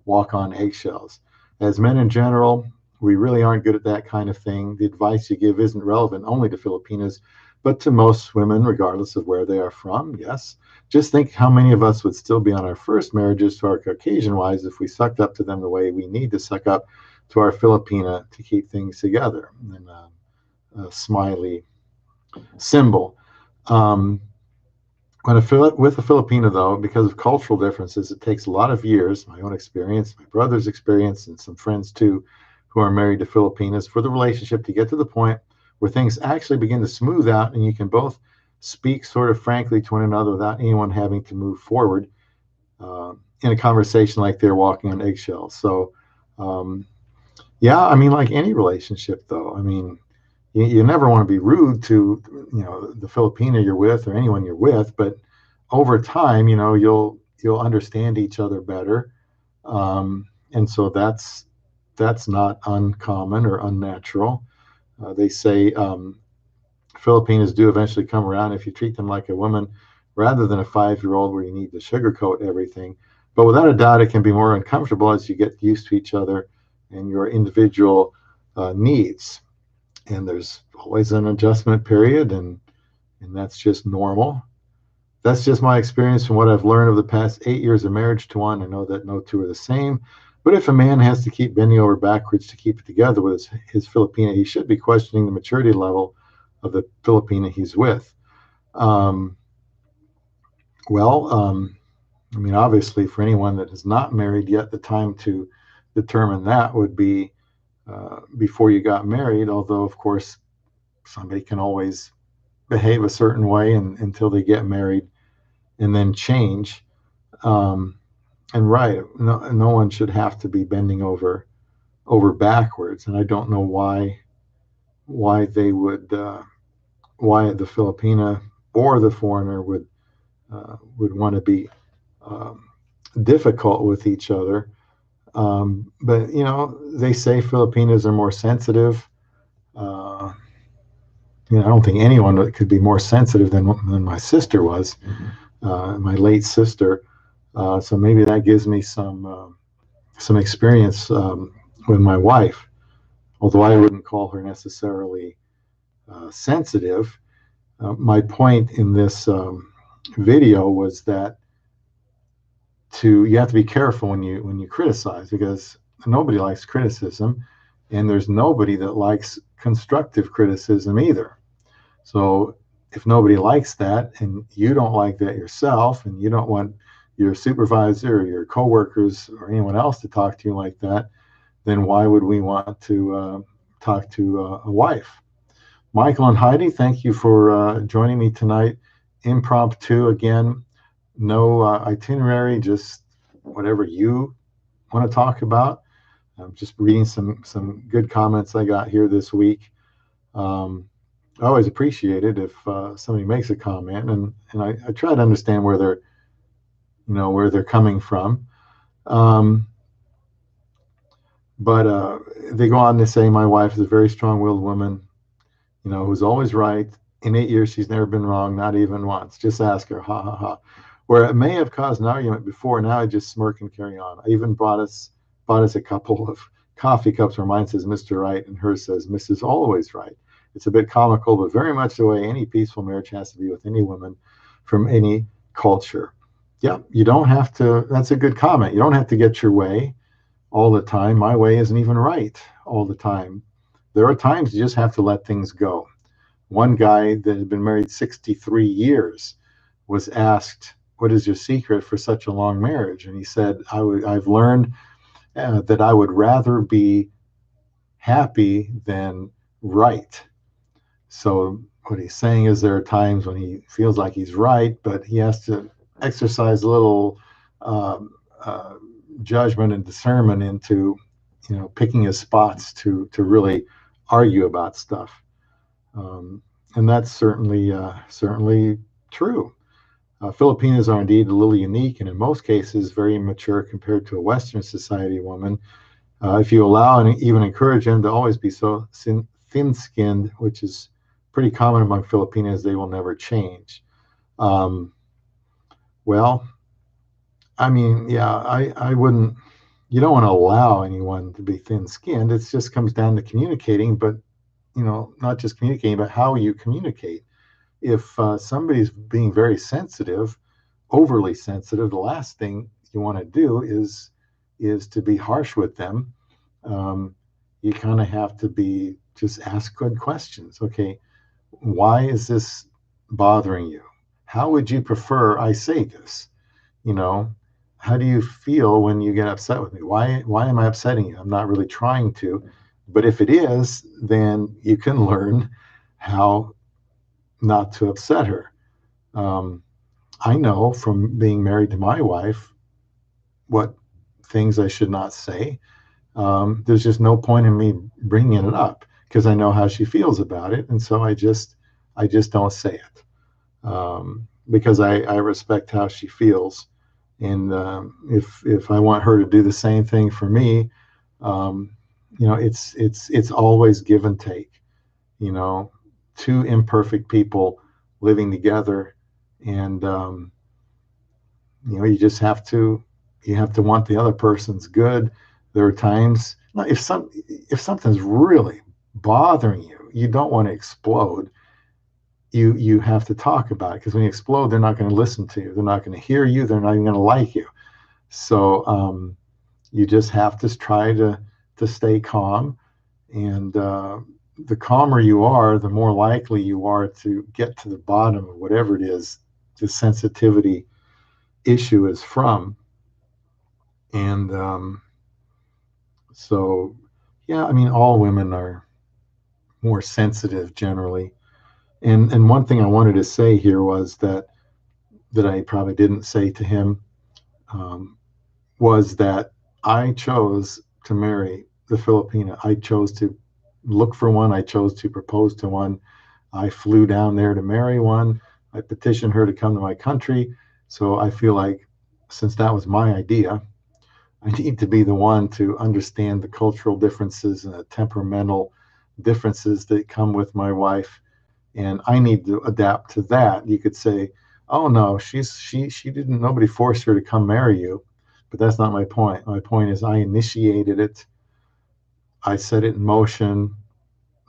walk on eggshells. As men in general, we really aren't good at that kind of thing. The advice you give isn't relevant only to Filipinas, but to most women, regardless of where they are from. Yes. Just think how many of us would still be on our first marriages to our Caucasian wives if we sucked up to them the way we need to suck up to our Filipina to keep things together." And a smiley symbol. With a Filipina, though, because of cultural differences, it takes a lot of years, my own experience, my brother's experience, and some friends too, who are married to Filipinas, for the relationship to get to the point where things actually begin to smooth out and you can both speak sort of frankly to one another without anyone having to move forward in a conversation like they're walking on eggshells. So, yeah, I mean, like any relationship, though, I mean, you never want to be rude to the Filipina you're with or anyone you're with, but over time, you'll understand each other better, and so that's not uncommon or unnatural. They say Filipinos do eventually come around if you treat them like a woman rather than a 5-year-old where you need to sugarcoat everything. But without a doubt, it can be more uncomfortable as you get used to each other and your individual needs. And there's always an adjustment period, and that's just normal. That's just my experience from what I've learned of the past 8 years of marriage to one. I know that no two are the same, but if a man has to keep bending over backwards to keep it together with his Filipina, he should be questioning the maturity level of the Filipina he's with. Um, I mean, obviously, for anyone that is not married yet, the time to determine that would be before you got married, although, of course, somebody can always behave a certain way until they get married and then change. And right, no one should have to be bending over backwards. And I don't know why they would why the Filipina or the foreigner would want to be difficult with each other. But they say Filipinas are more sensitive. I don't think anyone could be more sensitive than my sister was, my late sister. So maybe that gives me some experience with my wife, although I wouldn't call her necessarily sensitive. My point in this video was that you have to be careful when you criticize, because nobody likes criticism, and there's nobody that likes constructive criticism either. So if nobody likes that, and you don't like that yourself, and you don't want your supervisor or your coworkers or anyone else to talk to you like that, then why would we want to talk to a wife? Michael and Heidi, thank you for joining me tonight. Impromptu again, no itinerary, just whatever you want to talk about. I'm just reading some good comments I got here this week. I always appreciate it if somebody makes a comment, and I try to understand where they're coming from. But they go on to say, my wife is a very strong-willed woman, who's always right. In 8 years, she's never been wrong, not even once. Just ask her, ha, ha, ha. Where it may have caused an argument before, now I just smirk and carry on. I even bought us a couple of coffee cups where mine says Mr. Right and hers says Mrs. Always Right. It's a bit comical, but very much the way any peaceful marriage has to be with any woman from any culture. Yeah, you don't have to. That's a good comment. You don't have to get your way all the time. My way isn't even right all the time. There are times you just have to let things go. One guy that had been married 63 years was asked what is your secret for such a long marriage? And he said, I've learned that I would rather be happy than right. So what he's saying is there are times when he feels like he's right, but he has to exercise a little um, uh, judgment and discernment into, picking his spots to really argue about stuff. Um, and that's certainly true. Filipinas are indeed a little unique, and in most cases, very immature compared to a Western society woman. If you allow and even encourage them to always be so thin-skinned, which is pretty common among Filipinas, they will never change. Um, well, I mean, yeah, I wouldn't. You don't want to allow anyone to be thin-skinned. It just comes down to communicating, but not just communicating, but how you communicate. If somebody's being very sensitive, overly sensitive, the last thing you want to do is to be harsh with them. um, you kind of have to be just ask good questions. Okay, why is this bothering you? How would you prefer I say this? You know, how do you feel when you get upset with me? Why am I upsetting you? I'm not really trying to, but if it is, then you can learn how not to upset her. Um, I know from being married to my wife what things I should not say. There's just no point in me bringing it up because I know how she feels about it, and so I just don't say it because I respect how she feels, and if I want her to do the same thing for me, um, it's always give and take. You know, two imperfect people living together, and you have to want the other person's good. There are times if something's really bothering you, you don't want to explode. You have to talk about it because when you explode, they're not going to listen to you. They're not going to hear you. They're not even going to like you. So you just have to try to stay calm, and the calmer you are, the more likely you are to get to the bottom of whatever it is the sensitivity issue is from. And so, yeah, I mean, all women are more sensitive generally. And one thing I wanted to say here was that I probably didn't say to him um, was that I chose to marry the Filipina. I chose to look for one. I chose to propose to one. I flew down there to marry one. I petitioned her to come to my country. So I feel like since that was my idea, I need to be the one to understand the cultural differences and the temperamental differences that come with my wife, and I need to adapt to that. You could say, "Oh no, she didn't. Nobody forced her to come marry you," but that's not my point. My point is, I initiated it. I set it in motion.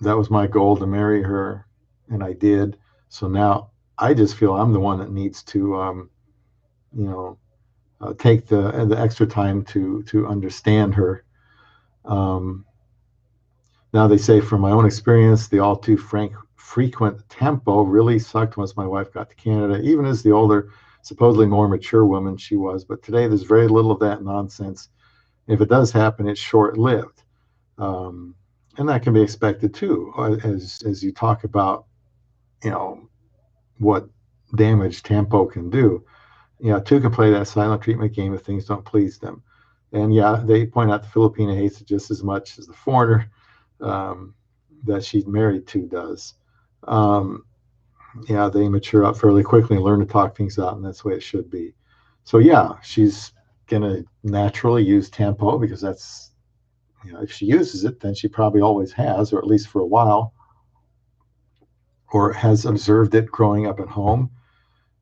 That was my goal to marry her, and I did. So now I just feel I'm the one that needs to, you know, take the extra time to understand her. Um, Now they say from my own experience, the all too frequent tempo really sucked once my wife got to Canada, even as the older, supposedly more mature woman she was. But today there's very little of that nonsense. If it does happen, it's short-lived, um, and that can be expected too. As you talk about, you know what damage tempo can do. Yeah, two can play that silent treatment game if things don't please them. And yeah, they point out the Filipina hates it just as much as the foreigner um, that she's married to does. Um, yeah, they mature up fairly quickly and learn to talk things out, and that's the way it should be. So yeah, she's gonna naturally use tempo because that's, if she uses it, then she probably always has, or at least for a while, or has observed it growing up at home.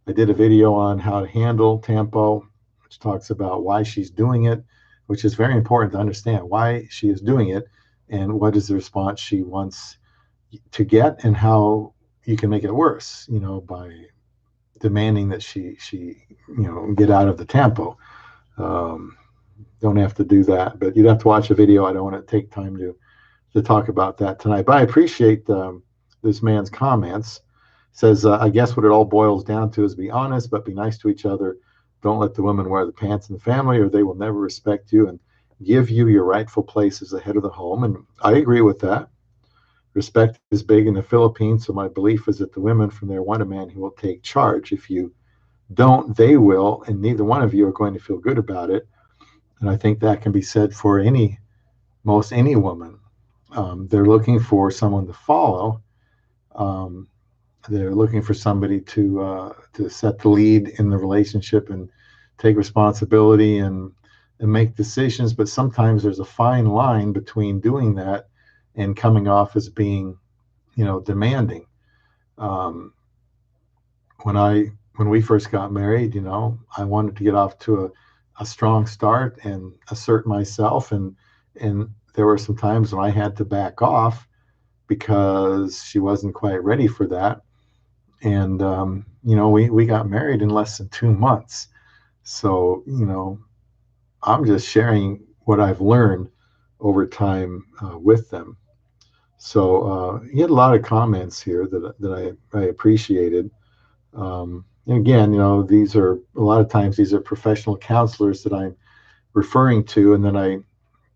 I did a video on how to handle tempo, which talks about why she's doing it, which is very important to understand why she is doing it and what is the response she wants to get and how you can make it worse, by demanding that she get out of the tempo. Um, don't have to do that, but you'd have to watch a video. I don't want to take time to talk about that tonight, but I appreciate this man's comments. Says, I guess what it all boils down to is be honest, but be nice to each other. Don't let the women wear the pants in the family, or they will never respect you and give you your rightful place as the head of the home. And I agree with that. Respect is big in the Philippines, so my belief is that the women from there want a man who will take charge. If you don't, they will, and neither one of you are going to feel good about it. And I think that can be said for most any woman. They're looking for someone to follow. Um, they're looking for somebody to set the lead in the relationship and take responsibility and make decisions. But sometimes there's a fine line between doing that and coming off as being, demanding. Um, when we first got married, I wanted to get off to a strong start and assert myself, and there were some times when I had to back off because she wasn't quite ready for that. And we got married in less than 2 months. So I'm just sharing what I've learned over time with them. So you had a lot of comments here that I appreciated. And again, these are a lot of times these are professional counselors that I'm referring to, and then I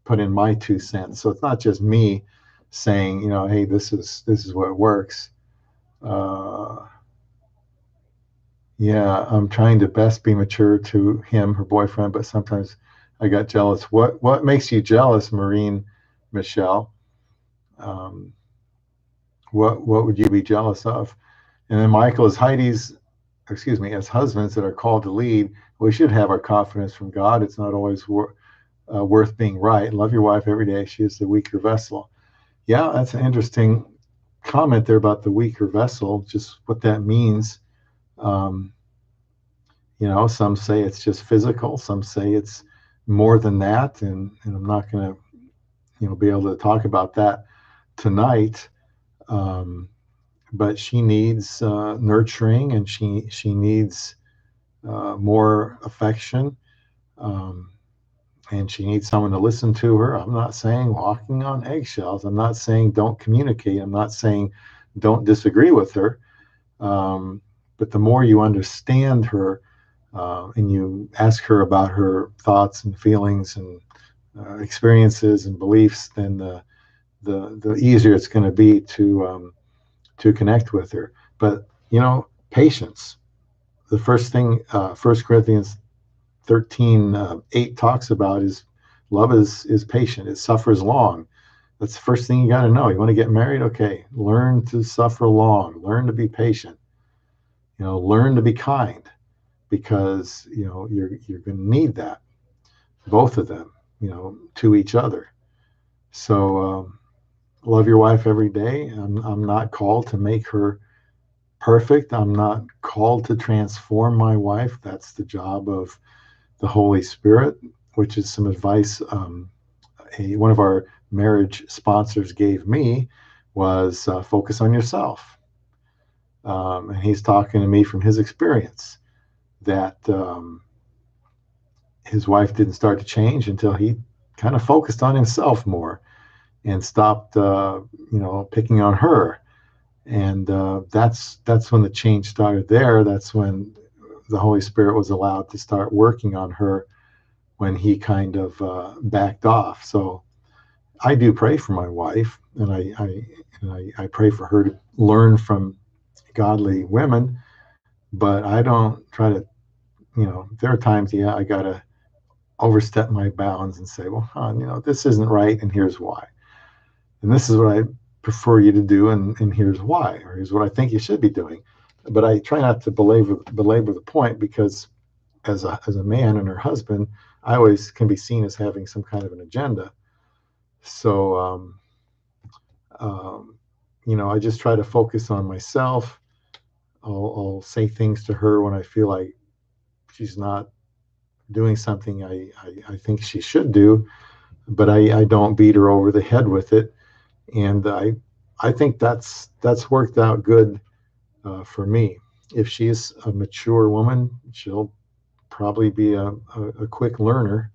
put in my 2 cents. So it's not just me saying, hey, this is what works. Uh, yeah, I'm trying to best be mature to him, her boyfriend, but sometimes I got jealous. What makes you jealous, Maureen, Michelle? Um, what would you be jealous of? And then Michael, as husbands that are called to lead, we should have our confidence from God. It's not always worth being right. Love your wife every day. She is the weaker vessel. Yeah, that's an interesting comment there about the weaker vessel, just what that means. Um, some say it's just physical. Some say it's more than that. And I'm not going to, be able to talk about that tonight. Um, but she needs nurturing, and she needs more affection, um, and she needs someone to listen to her. I'm not saying walking on eggshells. I'm not saying don't communicate. I'm not saying don't disagree with her. But the more you understand her and you ask her about her thoughts and feelings and experiences and beliefs, then the easier it's going to be to connect with her. But patience. The first thing, 1 Corinthians 13, 8 talks about is love is patient. It suffers long. That's the first thing you got to know. You want to get married? Okay, learn to suffer long. Learn to be patient. Learn to be kind, because you're going to need that, both of them, to each other. So love your wife every day. I'm not called to make her perfect. I'm not called to transform my wife. That's the job of the Holy Spirit, which is some advice one of our marriage sponsors gave me, was focus on yourself. And he's talking to me from his experience that his wife didn't start to change until he kind of focused on himself more and stopped, picking on her. And that's when the change started there. That's when the Holy Spirit was allowed to start working on her, when he kind of backed off. So I do pray for my wife, and I pray for her to learn from godly women, but I don't try to, there are times, I got to overstep my bounds and say, well, hon, this isn't right, and here's why. And this is what I prefer you to do, and here's why, or here's what I think you should be doing. But I try not to belabor the point, because as a man and her husband, I always can be seen as having some kind of an agenda. So, I just try to focus on myself. I'll say things to her when I feel like she's not doing something I think she should do, but I don't beat her over the head with it. And I think that's worked out good for me. If she's a mature woman, she'll probably be a quick learner.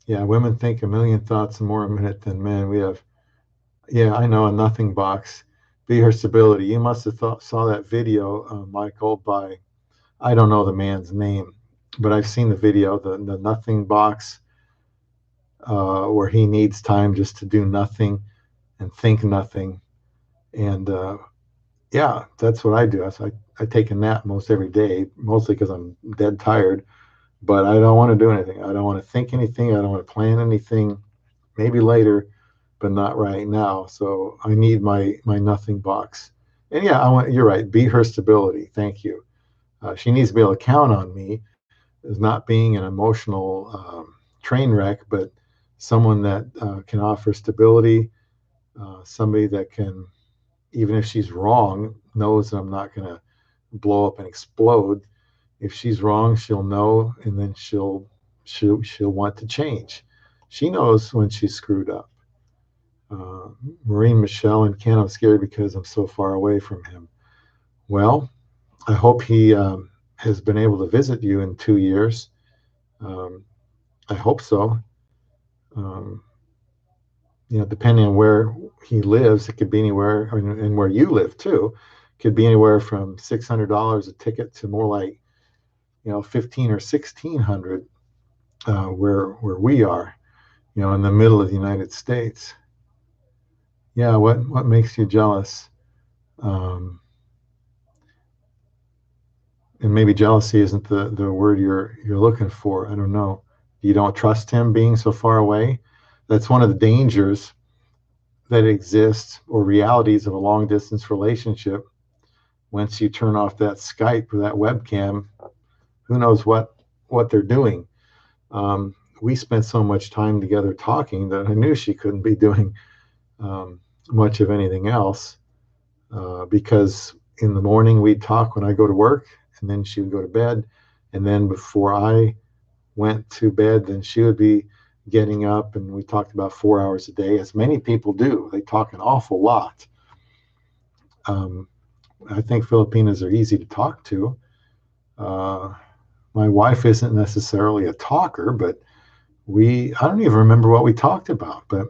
Yeah, women think a million thoughts more a minute than men. We have, Yeah, I know, a nothing box. Be her stability. You must have saw that video, Michael, by, I don't know the man's name, but I've seen the video, the nothing box, where he needs time just to do nothing and think nothing. And yeah, that's what I do. I take a nap most every day, mostly because I'm dead tired, but I don't want to do anything. I don't want to think anything. I don't want to plan anything. Maybe later, but not right now. So I need my nothing box. And yeah, I want. You're right. Be her stability. Thank you. She needs to be able to count on me as not being an emotional train wreck, but someone that can offer stability. Somebody that can, even if she's wrong, knows that I'm not going to blow up and explode. If she's wrong, she'll know, and then she'll want to change. She knows when she's screwed up. uh, Maureen, Michelle, and Ken, I'm scared because I'm so far away from him. Well, I hope he has been able to visit you in 2 years. Um, I hope so. Um, depending on where he lives, it could be anywhere, and where you live too. It could be anywhere from $600 a ticket to more like 15 or 1600, where we are, in the middle of the United States. Yeah, what makes you jealous? Um, and maybe jealousy isn't the word you're looking for. I don't know. You don't trust him being so far away. That's one of the dangers that exists, or realities of a long distance relationship. Once you turn off that Skype or that webcam, who knows what they're doing. We spent so much time together talking that I knew she couldn't be doing um, much of anything else, because in the morning we'd talk when I go to work, and then she would go to bed, and then before I went to bed, then she would be getting up, and we talked about 4 hours a day, as many people do. They talk an awful lot. Um, I think Filipinas are easy to talk to. Uh, my wife isn't necessarily a talker, but I don't even remember what we talked about, but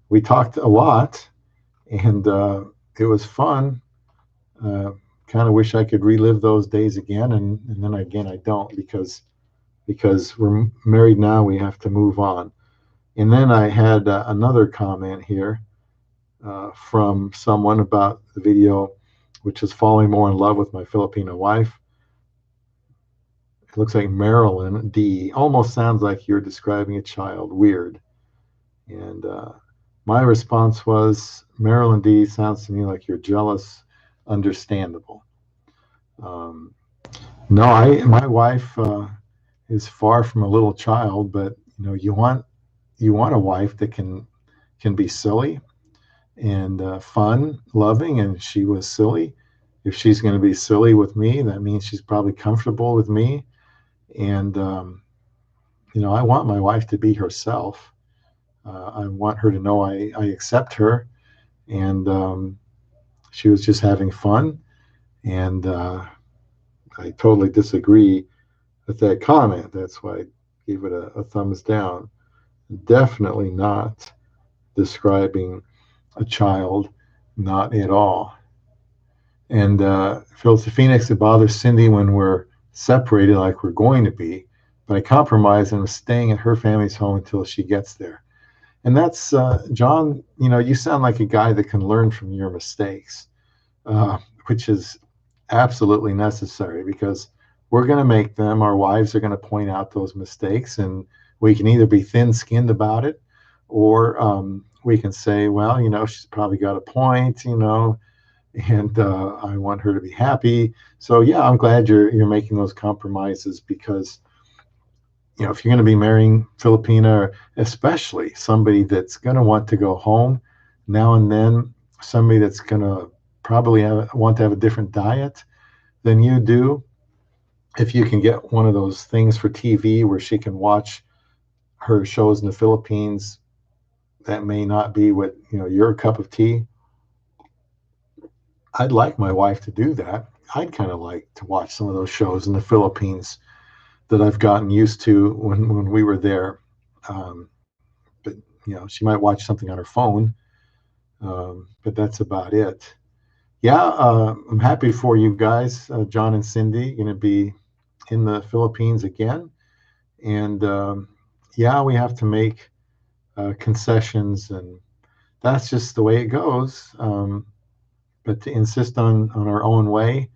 we talked a lot, and it was fun. Uh, kind of wish I could relive those days again, and then again I don't, because we're married now. We have to move on. And then I had another comment here from someone about the video, which is falling more in love with my Filipino wife. It looks like Marilyn D. Almost sounds like you're describing a child. Weird. And my response was, Marilyn D. sounds to me like you're jealous. Understandable. Um, no, my wife is far from a little child, but you want a wife that can be silly and fun, loving, and she was silly. If she's going to be silly with me, that means she's probably comfortable with me. And I want my wife to be herself. I want her to know I accept her, and she was just having fun. And I totally disagree with that comment. That's why I gave it a thumbs down. Definitely not describing a child, not at all. And Phil Phoenix, it bothers Cindy when we're separated like we're going to be, but I compromised and was staying at her family's home until she gets there. And that's, John, you sound like a guy that can learn from your mistakes, which is absolutely necessary, because we're going to make them. Our wives are going to point out those mistakes, and we can either be thin-skinned about it, or we can say, well, she's probably got a point, and I want her to be happy. So yeah, I'm glad you're making those compromises, because if you're going to be marrying Filipina, especially somebody that's going to want to go home now and then, somebody that's going to probably want to have a different diet than you do. If you can get one of those things for TV where she can watch her shows in the Philippines, that may not be what your cup of tea. I'd like my wife to do that. I'd kind of like to watch some of those shows in the Philippines that I've gotten used to when we were there. But she might watch something on her phone. But that's about it. Yeah, I'm happy for you guys, John and Cindy, going to be in the Philippines again. And yeah, we have to make concessions, and that's just the way it goes. But to insist on our own way,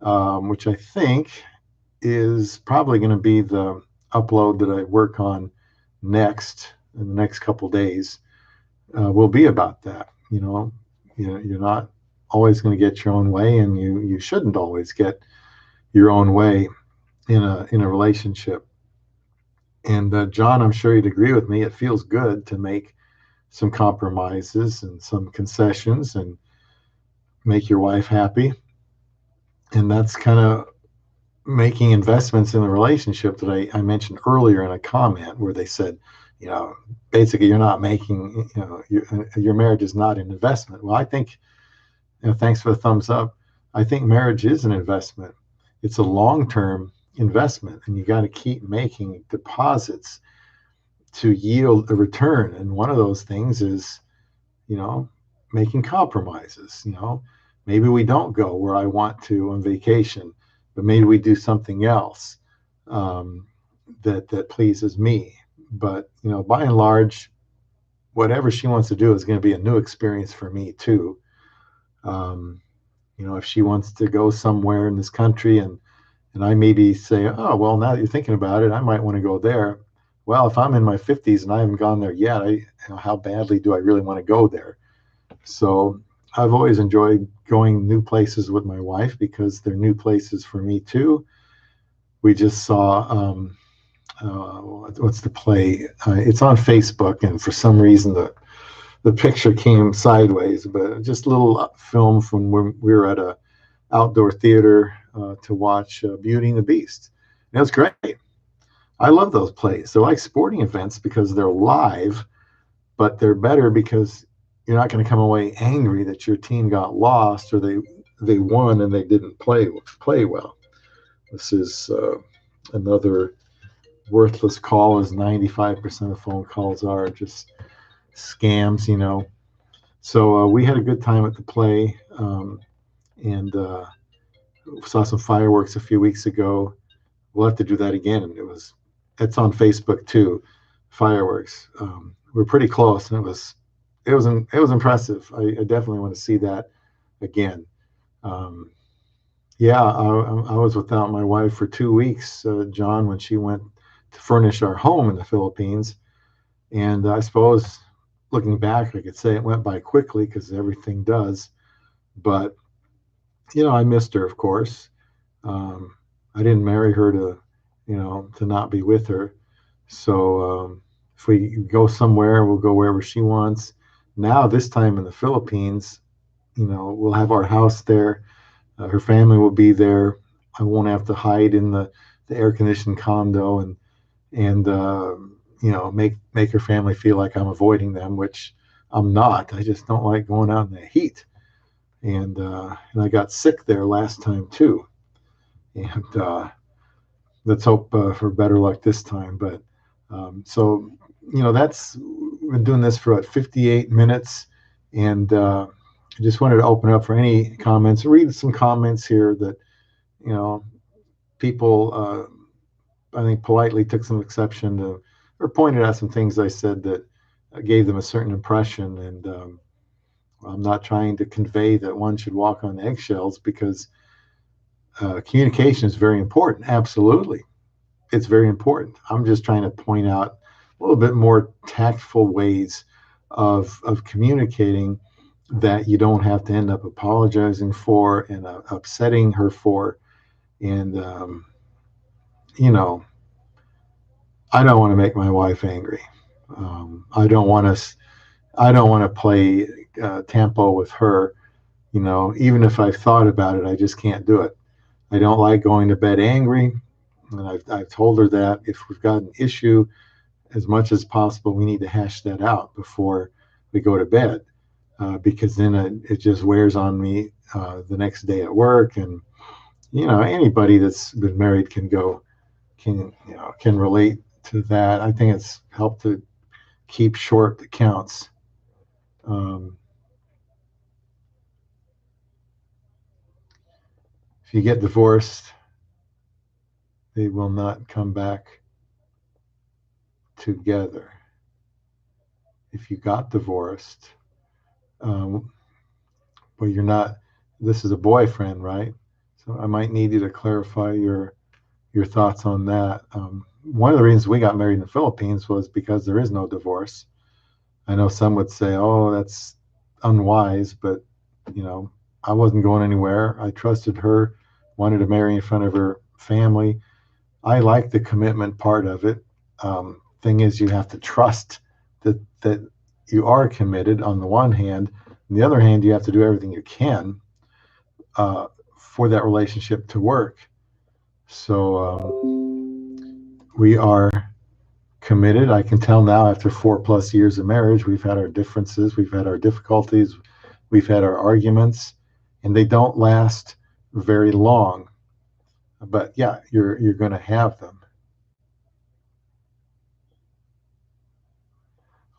which I think is probably going to be the upload that I work on next in the next couple days, will be about that. You're not always going to get your own way, and you shouldn't always get your own way in a relationship. And John, I'm sure you'd agree with me. It feels good to make some compromises and some concessions and make your wife happy. And that's kind of making investments in the relationship that I mentioned earlier in a comment where they said, you know, basically you're not making, your marriage is not an investment. Well, I think, thanks for the thumbs up. I think marriage is an investment. It's a long-term investment, and you got to keep making deposits to yield a return. And one of those things is, you know, making compromises. Maybe we don't go where I want to on vacation, but maybe we do something else um, that pleases me. But by and large, whatever she wants to do is going to be a new experience for me too. Um, if she wants to go somewhere in this country, and I maybe say, oh well, now that you're thinking about it, I might want to go there. Well, if I'm in my 50s and I haven't gone there yet, how badly do I really want to go there? So I've always enjoyed going new places with my wife because they're new places for me too. We just saw what's the play? It's on Facebook, and for some reason the picture came sideways, but just a little film from when we were at a outdoor theater to watch Beauty and the Beast. And it was great. I love those plays. They're like sporting events because they're live, but they're better because you're not going to come away angry that your team got lost or they won and they didn't play well. This is another worthless call, as 95% of phone calls are just scams. So we had a good time at the play, and saw some fireworks a few weeks ago. We'll have to do that again. And it's on Facebook too. Fireworks. We're pretty close, and it was impressive. I definitely want to see that again. Um, yeah, I was without my wife for 2 weeks, John, when she went to furnish our home in the Philippines. And I suppose looking back, I could say it went by quickly because everything does. But, I missed her, of course. Um, I didn't marry her to not be with her. So if we go somewhere, we'll go wherever she wants. Now, this time in the Philippines, we'll have our house there. Her family will be there. I won't have to hide in the air conditioned condo and make her family feel like I'm avoiding them, which I'm not. I just don't like going out in the heat. And I got sick there last time too. And let's hope for better luck this time. But so that's we've been doing this for about 58 minutes, and I just wanted to open up for any comments. Read some comments here that people I think politely took some exception to, or pointed out some things I said that gave them a certain impression. And I'm not trying to convey that one should walk on eggshells because communication is very important. Absolutely. It's very important. I'm just trying to point out a little bit more tactful ways of communicating that you don't have to end up apologizing for and upsetting her for. And, you know, I don't want to make my wife angry. I don't want to. I don't want to play tempo with her. Even if I've thought about it, I just can't do it. I don't like going to bed angry, and I've told her that if we've got an issue, as much as possible, we need to hash that out before we go to bed, because then it just wears on me the next day at work. And anybody that's been married can relate to that. I think it's helped to keep short accounts. if you get divorced, they will not come back together. If you got divorced, well, you're not, this is a boyfriend, right? So I might need you to clarify your thoughts on that. One of the reasons we got married in the Philippines was because there is no divorce. I know some would say, oh, that's unwise, but you know, I wasn't going anywhere. I trusted her, wanted to marry in front of her family. I like the commitment part of it. Thing is, you have to trust that you are committed on the one hand. On the other hand, you have to do everything you can for that relationship to work. So we are committed. I can tell now after 4+ years of marriage, we've had our differences, we've had our difficulties, we've had our arguments, and they don't last very long. But yeah, you're going to have them.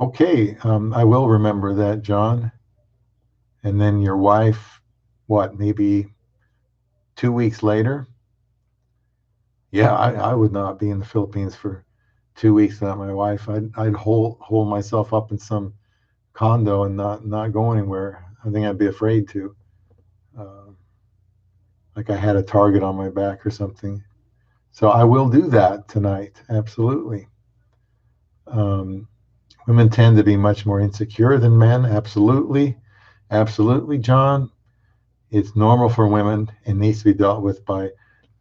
Okay, I will remember that, John. And then your wife, what, maybe 2 weeks later? Yeah, I would not be in the Philippines for 2 weeks without my wife. I'd hold myself up in some condo and not go anywhere. I think I'd be afraid to, uh, like I had a target on my back or something. So I will do that tonight. Absolutely. Um, Women tend to be much more insecure than men. Absolutely. Absolutely, John. It's normal for women and needs to be dealt with by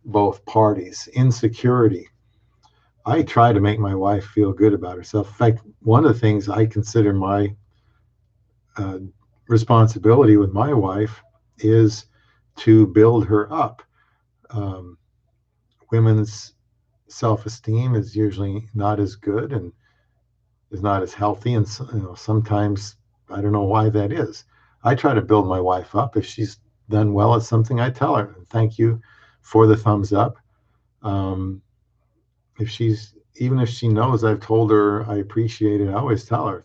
both parties. Insecurity. I try to make my wife feel good about herself. In fact, one of the things I consider my uh, responsibility with my wife is to build her up. Um, Women's self-esteem is usually not as good and is not as healthy, and sometimes I don't know why that is. I try to build my wife up. If she's done well at something, I tell her, thank you for the thumbs up. Um, if she's Even if she knows I've told her I appreciate it, I always tell her,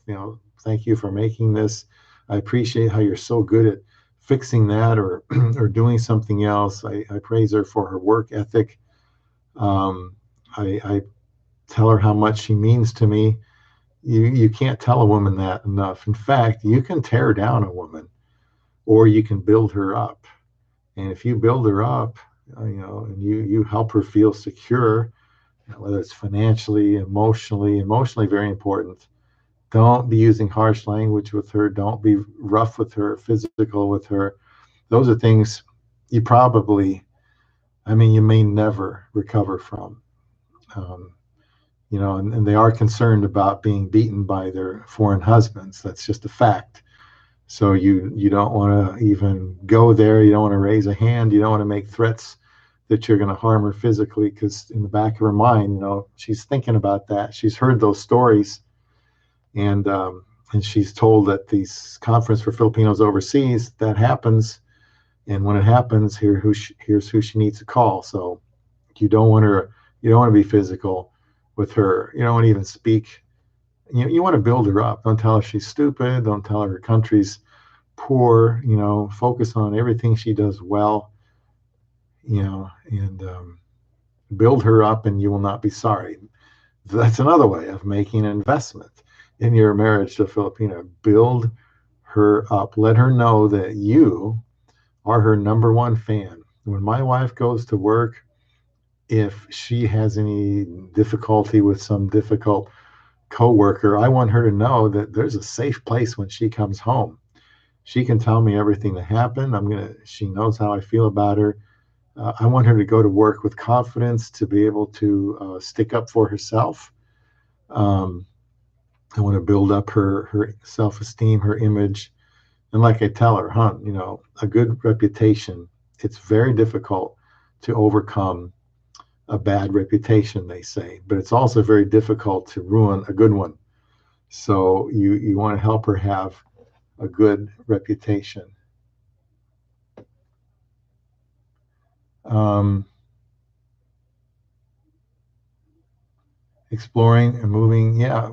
thank you for making this. I appreciate how you're so good at fixing that or or doing something else. I praise her for her work ethic. I tell her how much she means to me. You can't tell a woman that enough. In fact, you can tear down a woman or you can build her up. And if you build her up, and you help her feel secure, whether it's financially, emotionally very important. Don't be using harsh language with her. Don't be rough with her, physical with her. Those are things you probably, you may never recover from. Um, and they are concerned about being beaten by their foreign husbands. That's just a fact. So you don't want to even go there. You don't want to raise a hand. You don't want to make threats that you're going to harm her physically, because in the back of her mind, she's thinking about that. She's heard those stories, and she's told at these conference for Filipinos overseas that happens. And when it happens, here's who she needs to call. So you don't want her. You don't want to be physical with her. You don't want to even speak. You want to build her up. Don't tell her she's stupid. Don't tell her country's poor. Focus on everything she does well. And build her up, and you will not be sorry. That's another way of making an investment in your marriage to a Filipina. Build her up. Let her know that you are her number one fan. When my wife goes to work, if she has any difficulty with some difficult coworker, I want her to know that there's a safe place when she comes home. She can tell me everything that happened. She knows how I feel about her. I want her to go to work with confidence, to be able to stick up for herself. I want to build up her self-esteem, her image. And like I tell her, a good reputation, it's very difficult to overcome a bad reputation, they say, but it's also very difficult to ruin a good one. So you want to help her have a good reputation. Exploring and moving, yeah.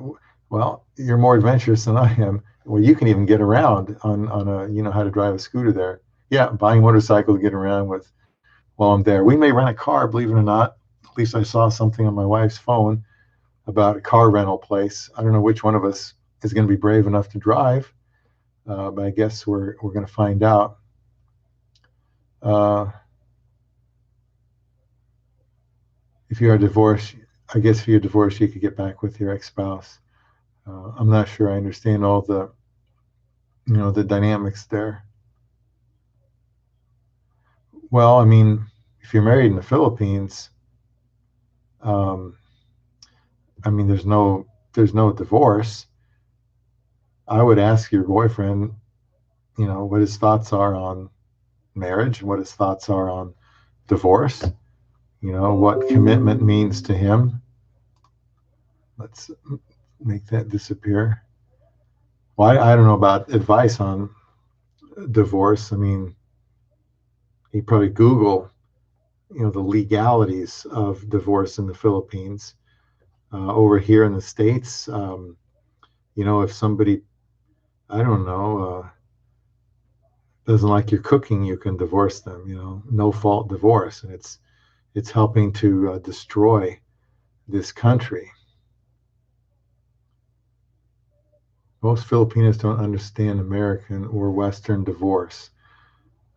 Well, you're more adventurous than I am. Well, you can even get around on a, how to drive a scooter there. Yeah, buying a motorcycle to get around with while I'm there. We may rent a car, believe it or not. At least I saw something on my wife's phone about a car rental place. I don't know which one of us is going to be brave enough to drive, but I guess we're going to find out. Uh, if you are divorced, I guess if you're divorced, you could get back with your ex-spouse. I'm not sure I understand all the dynamics there. Well, I mean, if you're married in the Philippines, um, I mean, there's no divorce. I would ask your boyfriend, what his thoughts are on marriage, what his thoughts are on divorce, what commitment means to him. Let's make that disappear. Well, I don't know about advice on divorce. I mean, you probably Google, the legalities of divorce in the Philippines. Over here in the States, if somebody, I don't know, doesn't like your cooking, you can divorce them. No fault divorce, and it's helping to destroy this country. Most Filipinos don't understand American or Western divorce.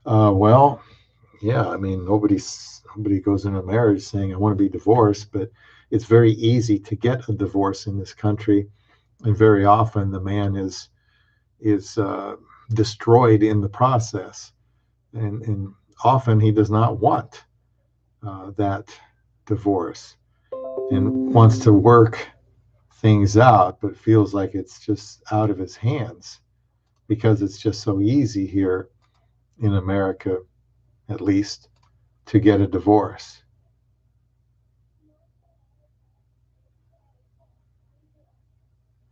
Well, yeah, I mean, nobody goes into marriage saying I want to be divorced, but it's very easy to get a divorce in this country, and very often the man is destroyed in the process, and often he does not want that divorce and wants to work things out, but feels like it's just out of his hands because it's just so easy here in America, at least, to get a divorce.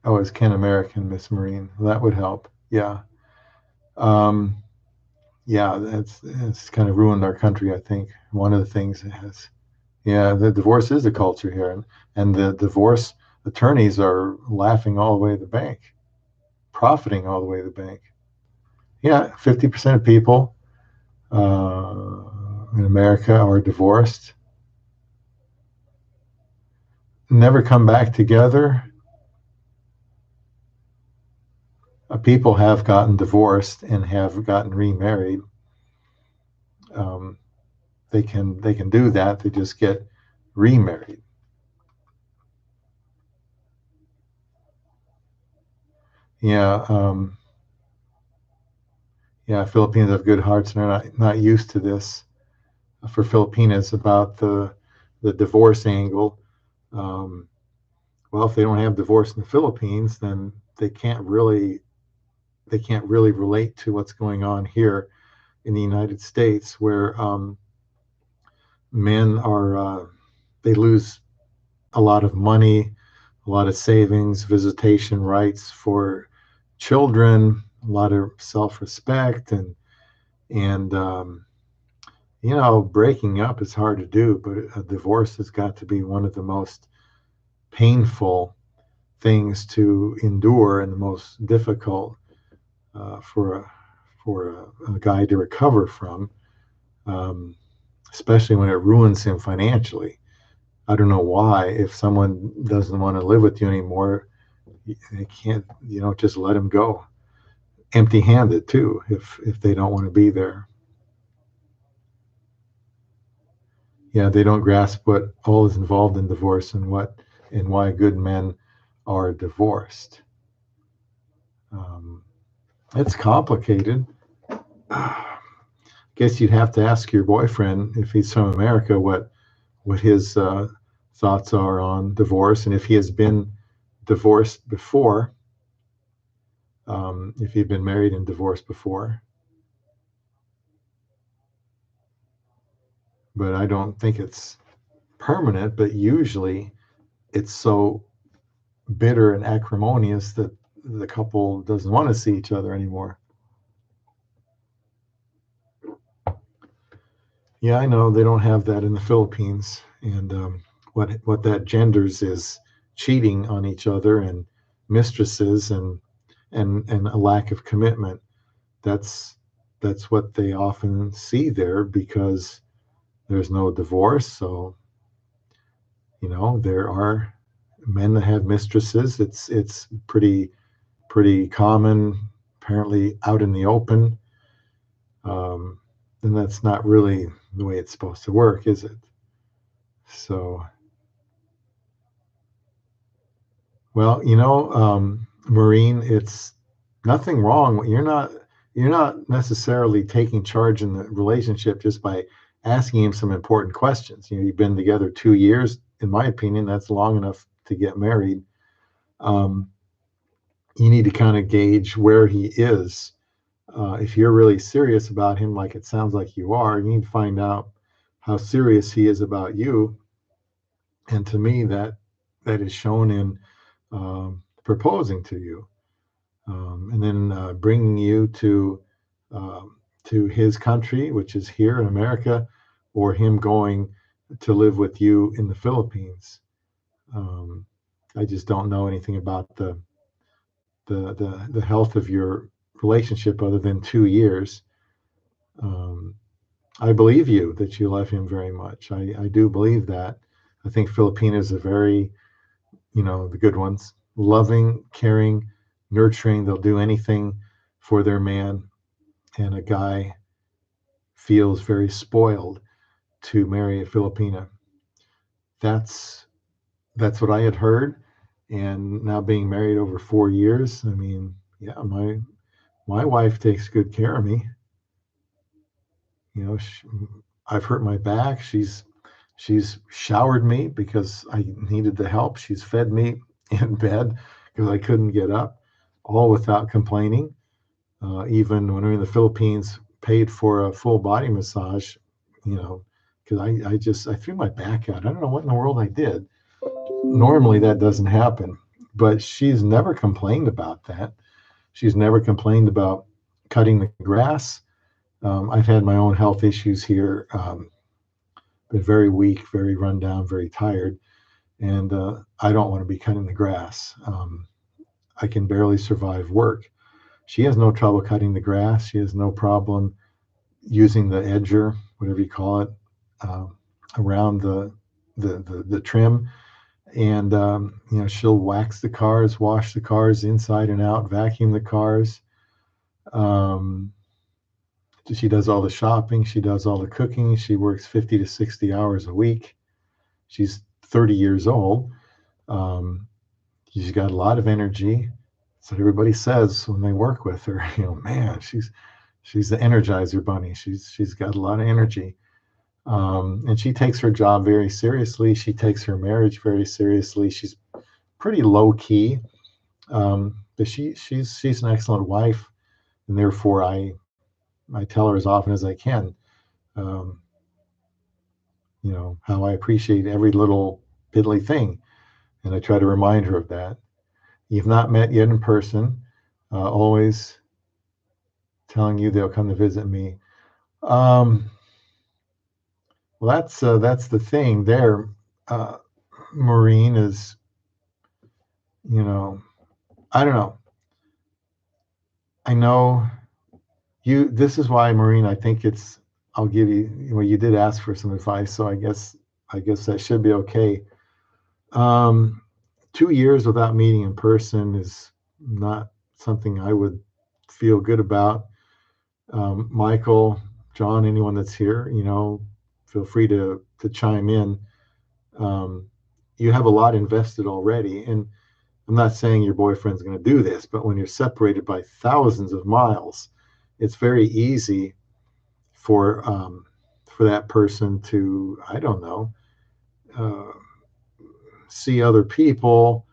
Oh, is Ken American, Miss Marine? Well, that would help. Yeah. Um, yeah, that's kind of ruined our country, I think. One of the things it has. Yeah, the divorce is a culture here, and the divorce attorneys are laughing all the way to the bank, profiting all the way to the bank. Yeah, 50% of people in America are divorced, never come back together. People have gotten divorced and have gotten remarried. Um, they can do that. They just get remarried. Yeah, yeah. Filipinos have good hearts, and they're not used to this. For Filipinas, about the divorce angle. Um, well, if they don't have divorce in the Philippines, then they can't really relate to what's going on here in the United States, where men are they lose a lot of money, a lot of savings, visitation rights for children, a lot of self-respect, and breaking up is hard to do, but a divorce has got to be one of the most painful things to endure and the most difficult for a guy to recover from, um, especially when it ruins him financially. I don't know why, if someone doesn't want to live with you anymore, they can't, just let him go empty-handed too, if they don't want to be there. Yeah, they don't grasp what all is involved in divorce and why good men are divorced. Um, it's complicated. I guess you'd have to ask your boyfriend, if he's from America, what his thoughts are on divorce, and if he has been divorced before, if he'd been married and divorced before. But I don't think it's permanent, but usually it's so bitter and acrimonious that the couple doesn't want to see each other anymore. Yeah, I know they don't have that in the Philippines, and what that genders is cheating on each other and mistresses and a lack of commitment. That's that's what they often see there, because There's no divorce, so there are men that have mistresses. It's pretty common, apparently out in the open. Um, and that's not really the way it's supposed to work, is it? So, well, Maureen, it's nothing wrong. You're not necessarily taking charge in the relationship just by asking him some important questions. You've been together 2 years. In my opinion, that's long enough to get married. Um, you need to kind of gauge where he is. If you're really serious about him, like it sounds like you are, you need to find out how serious he is about you. And to me, that is shown in proposing to you, and then bringing you to his country, which is here in America, or him going to live with you in the Philippines. Um, I just don't know anything about the health of your relationship other than 2 years. Um, I believe you that you love him very much. I do believe that. I think Filipinas are very, the good ones, loving, caring, nurturing. They'll do anything for their man. And a guy feels very spoiled to marry a Filipina. That's that's what I had heard. And now being married over 4 years, I mean, yeah, my wife takes good care of me. You know, I've hurt my back. She's showered me because I needed the help. She's fed me in bed because I couldn't get up, all without complaining. Even when we were in the Philippines, paid for a full body massage, because I threw my back out. I don't know what in the world I did. Normally that doesn't happen, but she's never complained about that. She's never complained about cutting the grass. I've had my own health issues here, been very weak, very run down, very tired, and I don't want to be cutting the grass. I can barely survive work. She has no trouble cutting the grass. She has no problem using the edger, whatever you call it, around the trim. And she'll wax the cars, wash the cars inside and out, vacuum the cars. Um, she does all the shopping. She does all the cooking. She works 50 to 60 hours a week. She's 30 years old. Um, she's got a lot of energy. That's what everybody says when they work with her. Man, she's the Energizer Bunny. She's got a lot of energy, and she takes her job very seriously. She takes her marriage very seriously. She's pretty low key, but she's an excellent wife, and therefore I tell her as often as I can, um, how I appreciate every little piddly thing, and I try to remind her of that. You've not met yet in person. Always telling you they'll come to visit me. Um, well, that's the thing there. Maureen is, you know, I don't know. I know you. This is why, Maureen. I think it's. I'll give you. Well, you did ask for some advice, so I guess that should be okay. Um, 2 years without meeting in person is not something I would feel good about. Michael, John, anyone that's here, feel free to chime in. Um, you have a lot invested already, and I'm not saying your boyfriend's going to do this, but when you're separated by thousands of miles, it's very easy for that person to, I don't know, uh, see other people.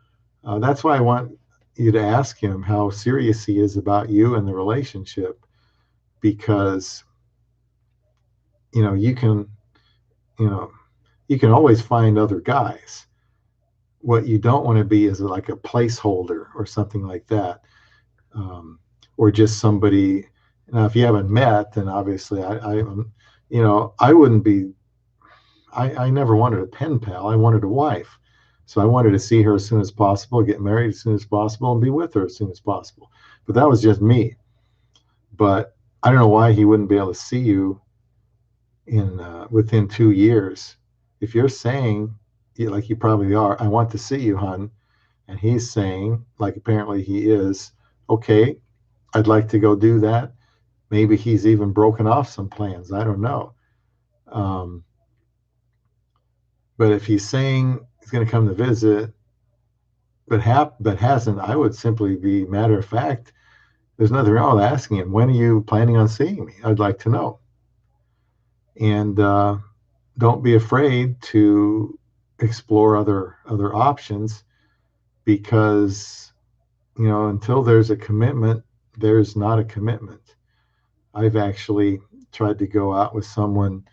That's why I want you to ask him how serious he is about you and the relationship, because you can you know you can always find other guys. What you don't want to be is like a placeholder or something like that, or just somebody. Now, if you haven't met, then obviously I wouldn't be. I never wanted a pen pal. I wanted a wife. So I wanted to see her as soon as possible, get married as soon as possible, and be with her as soon as possible. But that was just me. But I don't know why he wouldn't be able to see you in within 2 years. If you're saying, like you probably are, I want to see you, hon, and he's saying, like apparently he is, okay, I'd like to go do that. Maybe he's even broken off some plans. I don't know. Um, but if he's saying he's going to come to visit, but hasn't, I would simply be matter of fact. There's nothing wrong with asking him, when are you planning on seeing me? I'd like to know. And don't be afraid to explore other options, because until there's a commitment, there's not a commitment. I've actually tried to go out with someone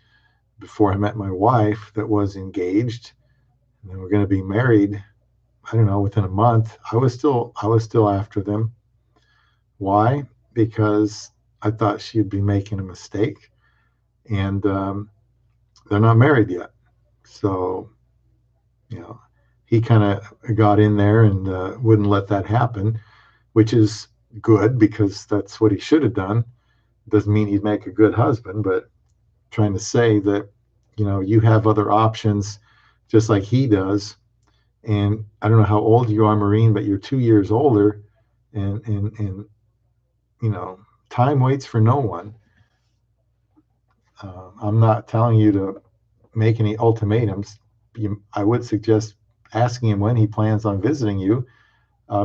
before I met my wife that was engaged, and they were going to be married. I don't know, within a month. I was still after them. Why? Because I thought she'd be making a mistake, and they're not married yet. So, you know, he kind of got in there and wouldn't let that happen, which is good because that's what he should have done. Doesn't mean he'd make a good husband, but trying to say that, you have other options just like he does. And I don't know how old you are, Maureen, but you're 2 years older, and you know, time waits for no one. I'm not telling you to make any ultimatums. I would suggest asking him when he plans on visiting you,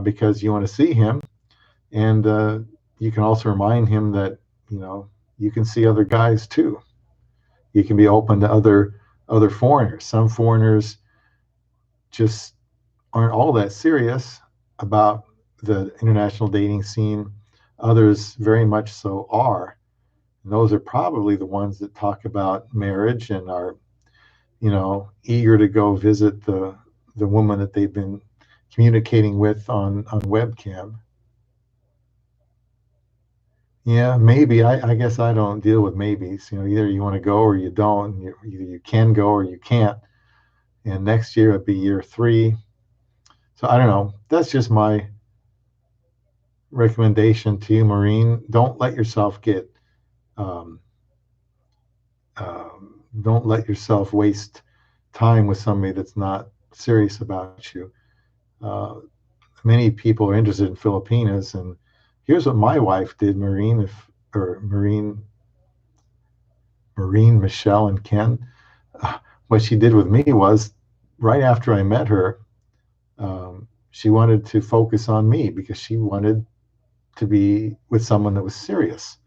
because you want to see him, and you can also remind him that you can see other guys too. You can be open to other foreigners. Some foreigners just aren't all that serious about the international dating scene. Others very much so are. And those are probably the ones that talk about marriage and are, eager to go visit the woman that they've been communicating with on webcam. Yeah, maybe. I guess I don't deal with maybes. Either you want to go or you don't. Either you can go or you can't. And next year it'd be year 3. So I don't know. That's just my recommendation to you, Maureen. Um, don't let yourself waste time with somebody that's not serious about you. Uh, Many people are interested in Filipinas, and here's what my wife did, Maureen, Maureen, Michelle, and Ken. What she did with me was, right after I met her, she wanted to focus on me because she wanted to be with someone that was serious.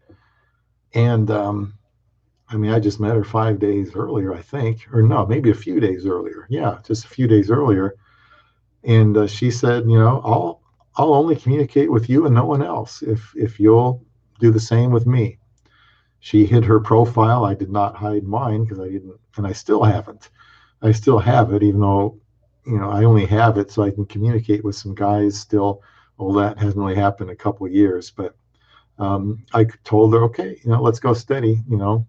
And I mean, I just met her 5 days earlier, I think, or no, maybe a few days earlier. Yeah, just a few days earlier. And she said, I'll only communicate with you and no one else if you'll do the same with me. She hid her profile. I did not hide mine because I didn't, and I still haven't. I still have it, even though, I only have it so I can communicate with some guys still. Well, that hasn't really happened in a couple of years, but I told her, okay, let's go steady,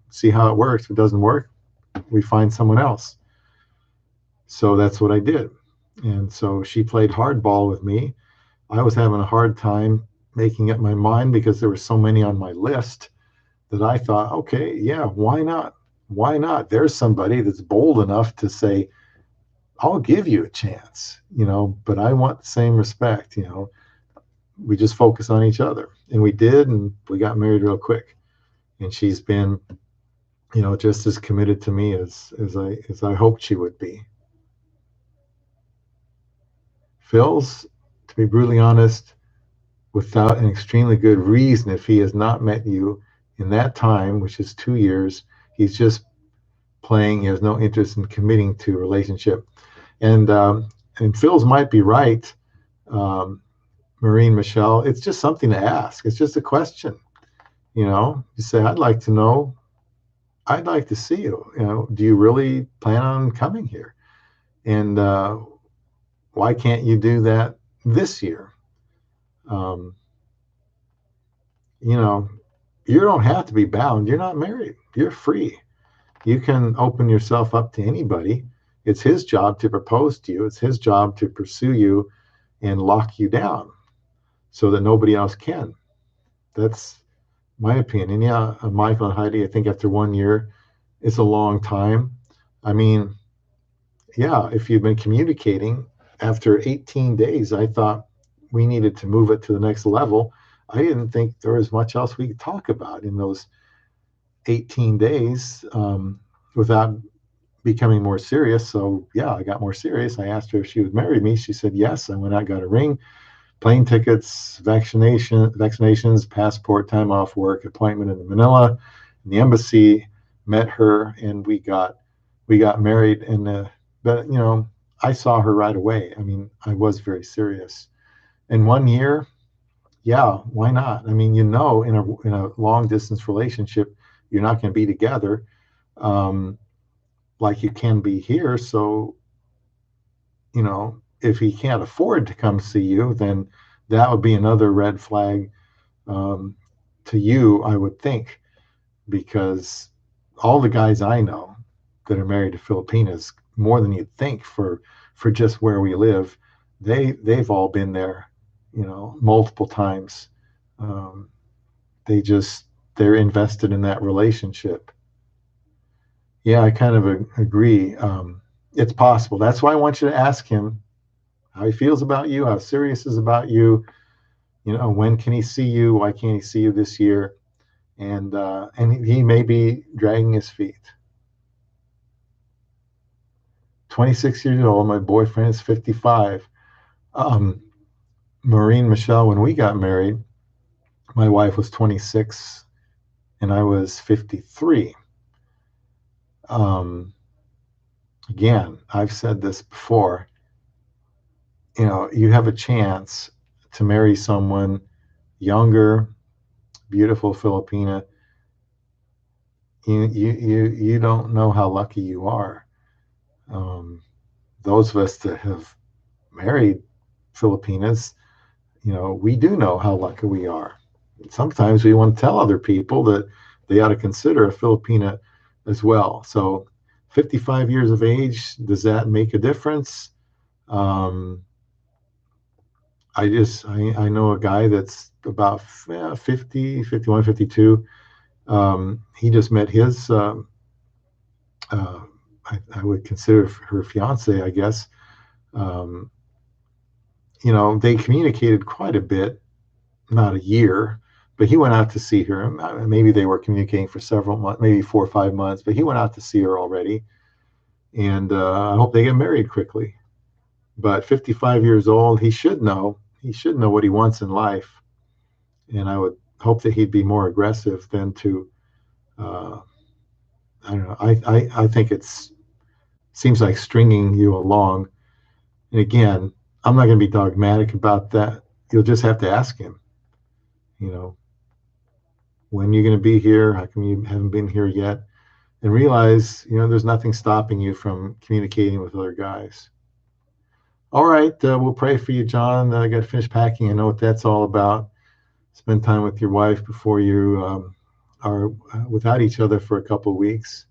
see how it works. If it doesn't work, we find someone else. So that's what I did. And so she played hardball with me. I was having a hard time making up my mind because there were so many on my list that I thought, okay, yeah, why not? Why not? There's somebody that's bold enough to say, I'll give you a chance, but I want the same respect. We just focus on each other. And we did, and we got married real quick. And she's been, just as committed to me as I hoped she would be. Phil's, to be brutally honest, without an extremely good reason, if he has not met you in that time, which is 2 years, he's just playing. He has no interest in committing to a relationship. And Phil's might be right, Maureen, Michelle. It's just something to ask. It's just a question. You say, I'd like to know. I'd like to see you. Do you really plan on coming here? And why can't you do that this year? Um, you don't have to be bound. You're not married. You're free. You can open yourself up to anybody. It's his job to propose to you. It's his job to pursue you and lock you down so that nobody else can. That's my opinion. Yeah, Michael and Heidi, I think after 1 year, it's a long time. I mean, yeah, if you've been communicating after 18 days, I thought we needed to move it to the next level. I didn't think there was much else we could talk about in those 18 days without becoming more serious. So, yeah, I got more serious. I asked her if she would marry me. She said yes. I went out, got a ring, plane tickets, vaccinations, passport, time off work, appointment in Manila, in the embassy, met her, and we got married. And but I saw her right away. I mean, I was very serious. In 1 year, yeah, why not? I mean, in a long distance relationship, you're not going to be together like you can be here. So if he can't afford to come see you, then that would be another red flag um, to you, I would think, because all the guys I know that are married to Filipinas, more than you'd think for just where we live, they've all been there, multiple times. Um, they're invested in that relationship. Yeah, I kind of agree. It's possible. That's why I want you to ask him how he feels about you, how serious is about you. When can he see you? Why can't he see you this year? And he may be dragging his feet. 26 years old. My boyfriend is 55. Um, Maureen Michelle, when we got married, my wife was 26 and I was 53. Um, Again, I've said this before. You have a chance to marry someone younger, beautiful Filipina. You don't know how lucky you are. Um, those of us that have married Filipinas, we do know how lucky we are. Sometimes we want to tell other people that they ought to consider a Filipina as well. So, 55 years of age, does that make a difference? Um, I know a guy that's about 50, 51, 52. He just met his, uh, I would consider her fiance, I guess. Um, they communicated quite a bit, not a year, but he went out to see her. Maybe they were communicating for several months, maybe 4 or 5 months, but he went out to see her already. And I hope they get married quickly. But 55 years old, he should know. He should know what he wants in life. And I would hope that he'd be more aggressive than to, uh, I don't know. I think it's seems like stringing you along. And again, I'm not going to be dogmatic about that. You'll just have to ask him, you know, when you're going to be here. How come you haven't been here yet? And realize, there's nothing stopping you from communicating with other guys. All right, we'll pray for you, John. I got to finish packing. I know what that's all about. Spend time with your wife before you are without each other for a couple of weeks.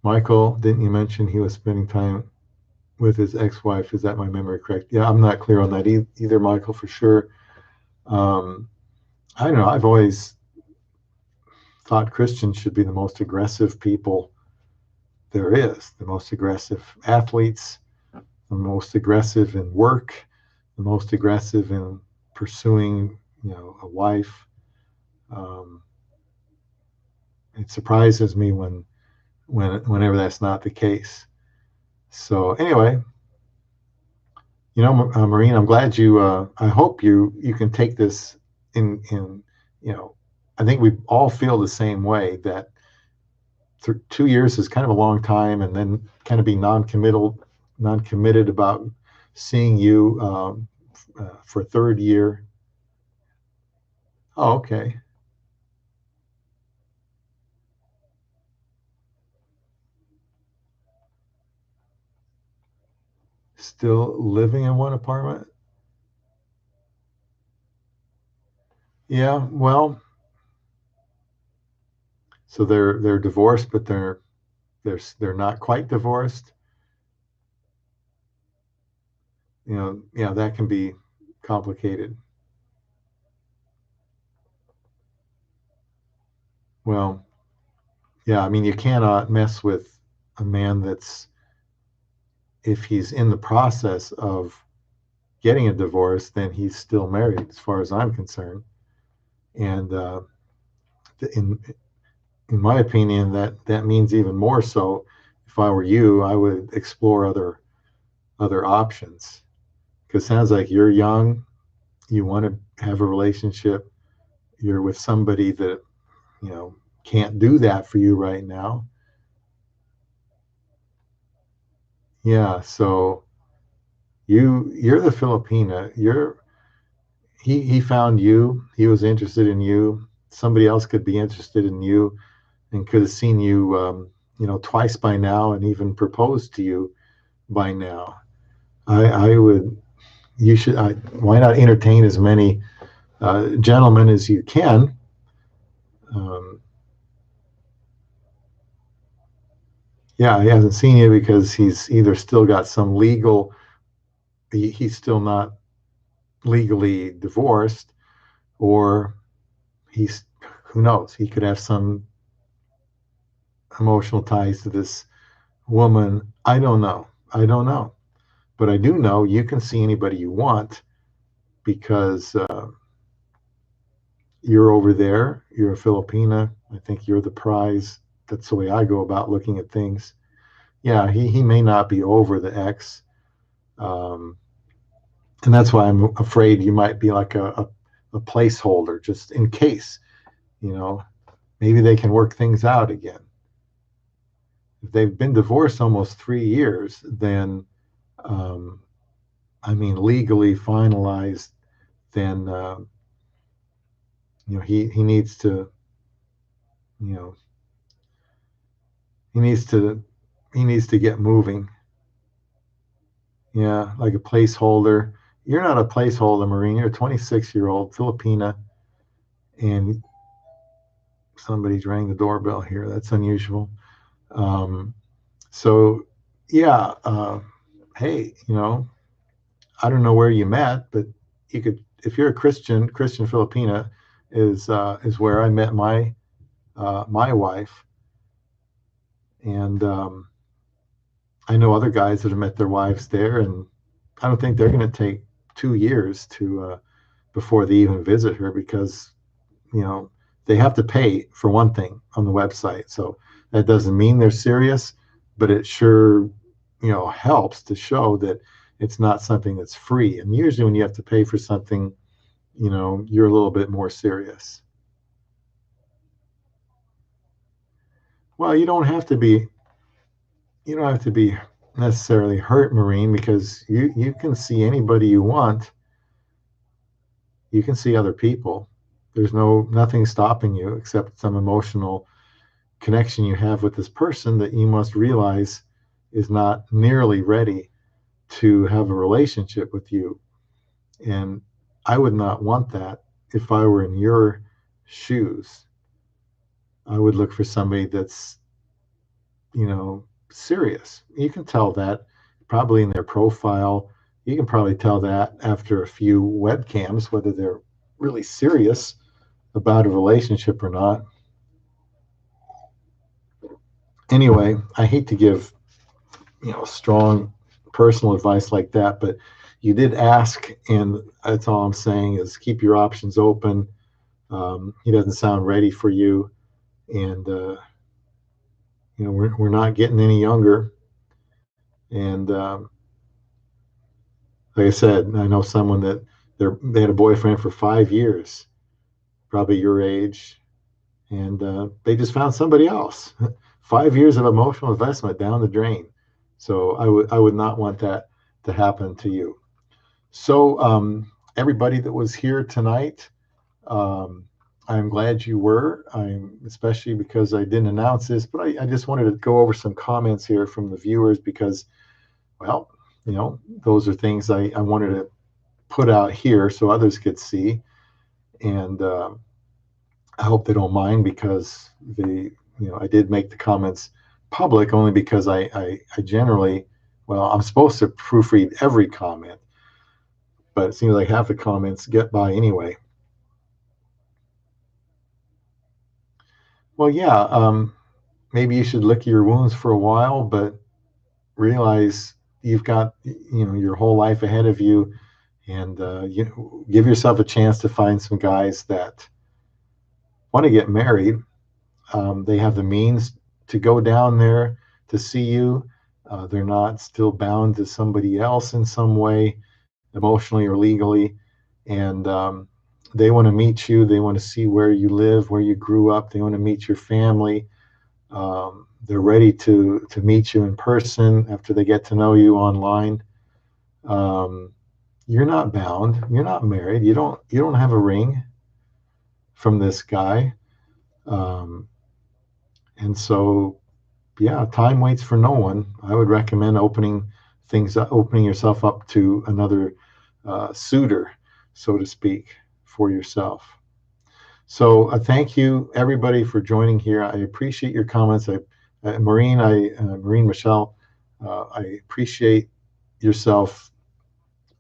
Michael, didn't you mention he was spending time with his ex-wife? Is that my memory correct? Yeah, I'm not clear on that either, Michael, for sure. Um, I don't know. I've always thought Christians should be the most aggressive people there is, the most aggressive athletes, the most aggressive in work, the most aggressive in pursuing, a wife. Um, it surprises me whenever that's not the case. So anyway, Maureen, I'm glad you. I hope you can take this in. I think we all feel the same way that 2 years is kind of a long time, and then kind of be non-committed about seeing you for a third year. Oh, okay. Still living in one apartment? Yeah. Well, so they're divorced, but they're not quite divorced. Yeah, that can be complicated. Well, yeah, I mean, you cannot mess with a man that's, if he's in the process of getting a divorce, then he's still married, as far as I'm concerned. And in in my opinion, that means even more so. If I were you, I would explore other options, because it sounds like you're young, you want to have a relationship, you're with somebody that you know can't do that for you right now. Yeah, so you're the Filipina. He found you. He was interested in you. Somebody else could be interested in you and could have seen you, twice by now, and even proposed to you by now. I would. You should. Why not entertain as many gentlemen as you can? Um, yeah, he hasn't seen you because he's either still got some legal. He's still not legally divorced, or he's, who knows, he could have some emotional ties to this woman. I don't know, but I do know you can see anybody you want, because you're over there, you're a Filipina. I think you're the prize. That's the way I go about looking at things. Yeah, he may not be over the ex, um, and that's why I'm afraid you might be like a placeholder, just in case, you know maybe they can work things out again. If they've been divorced almost 3 years, then, um, I mean, legally finalized, then, he needs to, you know, he needs to, he needs to get moving. Yeah, like a placeholder. You're not a placeholder, Marine. You're a 26-year-old Filipina, and somebody's rang the doorbell here. That's unusual. Um, so, yeah, hey, I don't know where you met, but you could, if you're a Christian Filipina, is where I met my wife, and I know other guys that have met their wives there, and I don't think they're going to take 2 years to before they even visit her, because you know they have to pay for one thing on the website. So that doesn't mean they're serious, but it sure helps to show that it's not something that's free. And usually when you have to pay for something, you're a little bit more serious. Well, you don't have to be necessarily hurt, Marine, because you can see anybody you want. You can see other people. There's nothing stopping you except some emotional connection you have with this person that you must realize is not nearly ready to have a relationship with you. And I would not want that. If I were in your shoes, I would look for somebody that's, serious. You can tell that probably in their profile. You can probably tell that after a few webcams whether they're really serious about a relationship or not. Anyway, I hate to give, strong personal advice like that, but you did ask, and that's all I'm saying is keep your options open. He doesn't sound ready for you, and we're not getting any younger. And like I said, I know someone that they had a boyfriend for 5 years, probably your age, and they just found somebody else. 5 years of emotional investment down the drain. So I would not want that to happen to you. So everybody that was here tonight, um, I'm glad you were. I'm especially because I didn't announce this, but I just wanted to go over some comments here from the viewers because, well, those are things I wanted to put out here so others could see. And I hope they don't mind, because I did make the comments public only because I generally, well, I'm supposed to proofread every comment, but it seems like half the comments get by anyway. Well, yeah, maybe you should lick your wounds for a while, but realize you've got your whole life ahead of you, and you give yourself a chance to find some guys that want to get married. They have the means to go down there to see you. They're not still bound to somebody else in some way, emotionally or legally, and they want to meet you. They want to see where you live, where you grew up. They want to meet your family. They're ready to meet you in person after they get to know you online. Um, you're not bound. You're not married. You don't have a ring from this guy. Um, and so, yeah, time waits for no one. I would recommend opening yourself up to another suitor, so to speak, for yourself. So thank you everybody for joining here. I appreciate your comments. Maureen Michelle, I appreciate yourself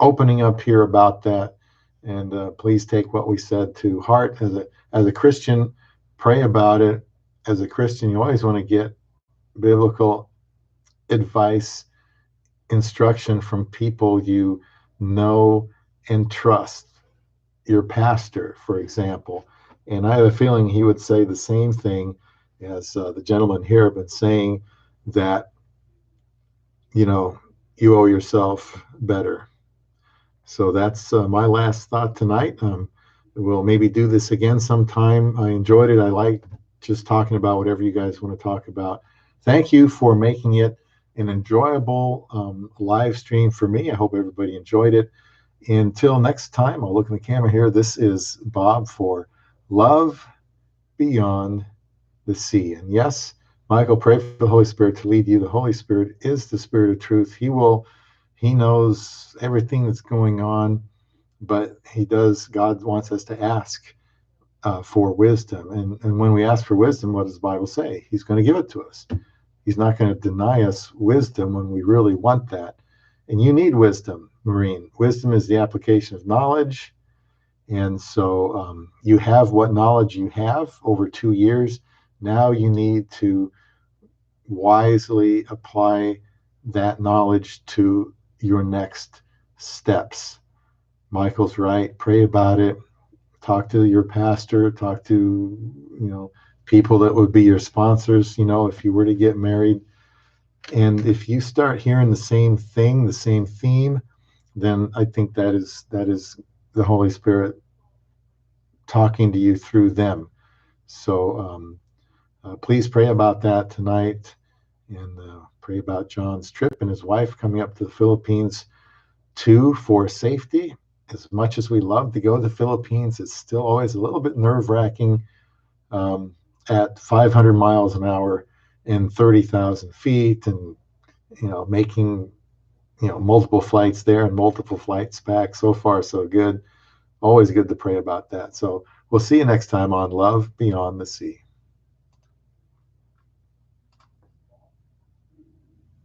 opening up here about that. And please take what we said to heart. As a Christian, pray about it. As a Christian, you always want to get biblical advice, instruction from people you know and trust. Your pastor, for example. And I have a feeling he would say the same thing as the gentleman here have been saying, that, you know, you owe yourself better. So that's my last thought tonight. We'll maybe do this again sometime. I enjoyed it. I like just talking about whatever you guys want to talk about. Thank you for making it an enjoyable live stream for me. I hope everybody enjoyed it. Until next time, I'll look in the camera here. This is Bob for Love Beyond the Sea. And yes, Michael, pray for the Holy Spirit to lead you. The Holy Spirit is the Spirit of truth. He knows everything that's going on, but God wants us to ask for wisdom. And when we ask for wisdom, what does the Bible say? He's going to give it to us. He's not going to deny us wisdom when we really want that. And you need wisdom, Maureen. Wisdom is the application of knowledge. And so you have what knowledge you have over 2 years. Now you need to wisely apply that knowledge to your next steps. Michael's right. Pray about it. Talk to your pastor. Talk to, people that would be your sponsors, if you were to get married. And if you start hearing the same thing, the same theme, then I think that is the Holy Spirit talking to you through them. So please pray about that tonight, and pray about John's trip and his wife coming up to the Philippines too, for safety. As much as we love to go to the Philippines, it's still always a little bit nerve-wracking at 500 miles an hour and 30,000 feet, and making multiple flights there and multiple flights back. So far, so good. Always good to pray about that. So we'll see you next time on Love Beyond the Sea.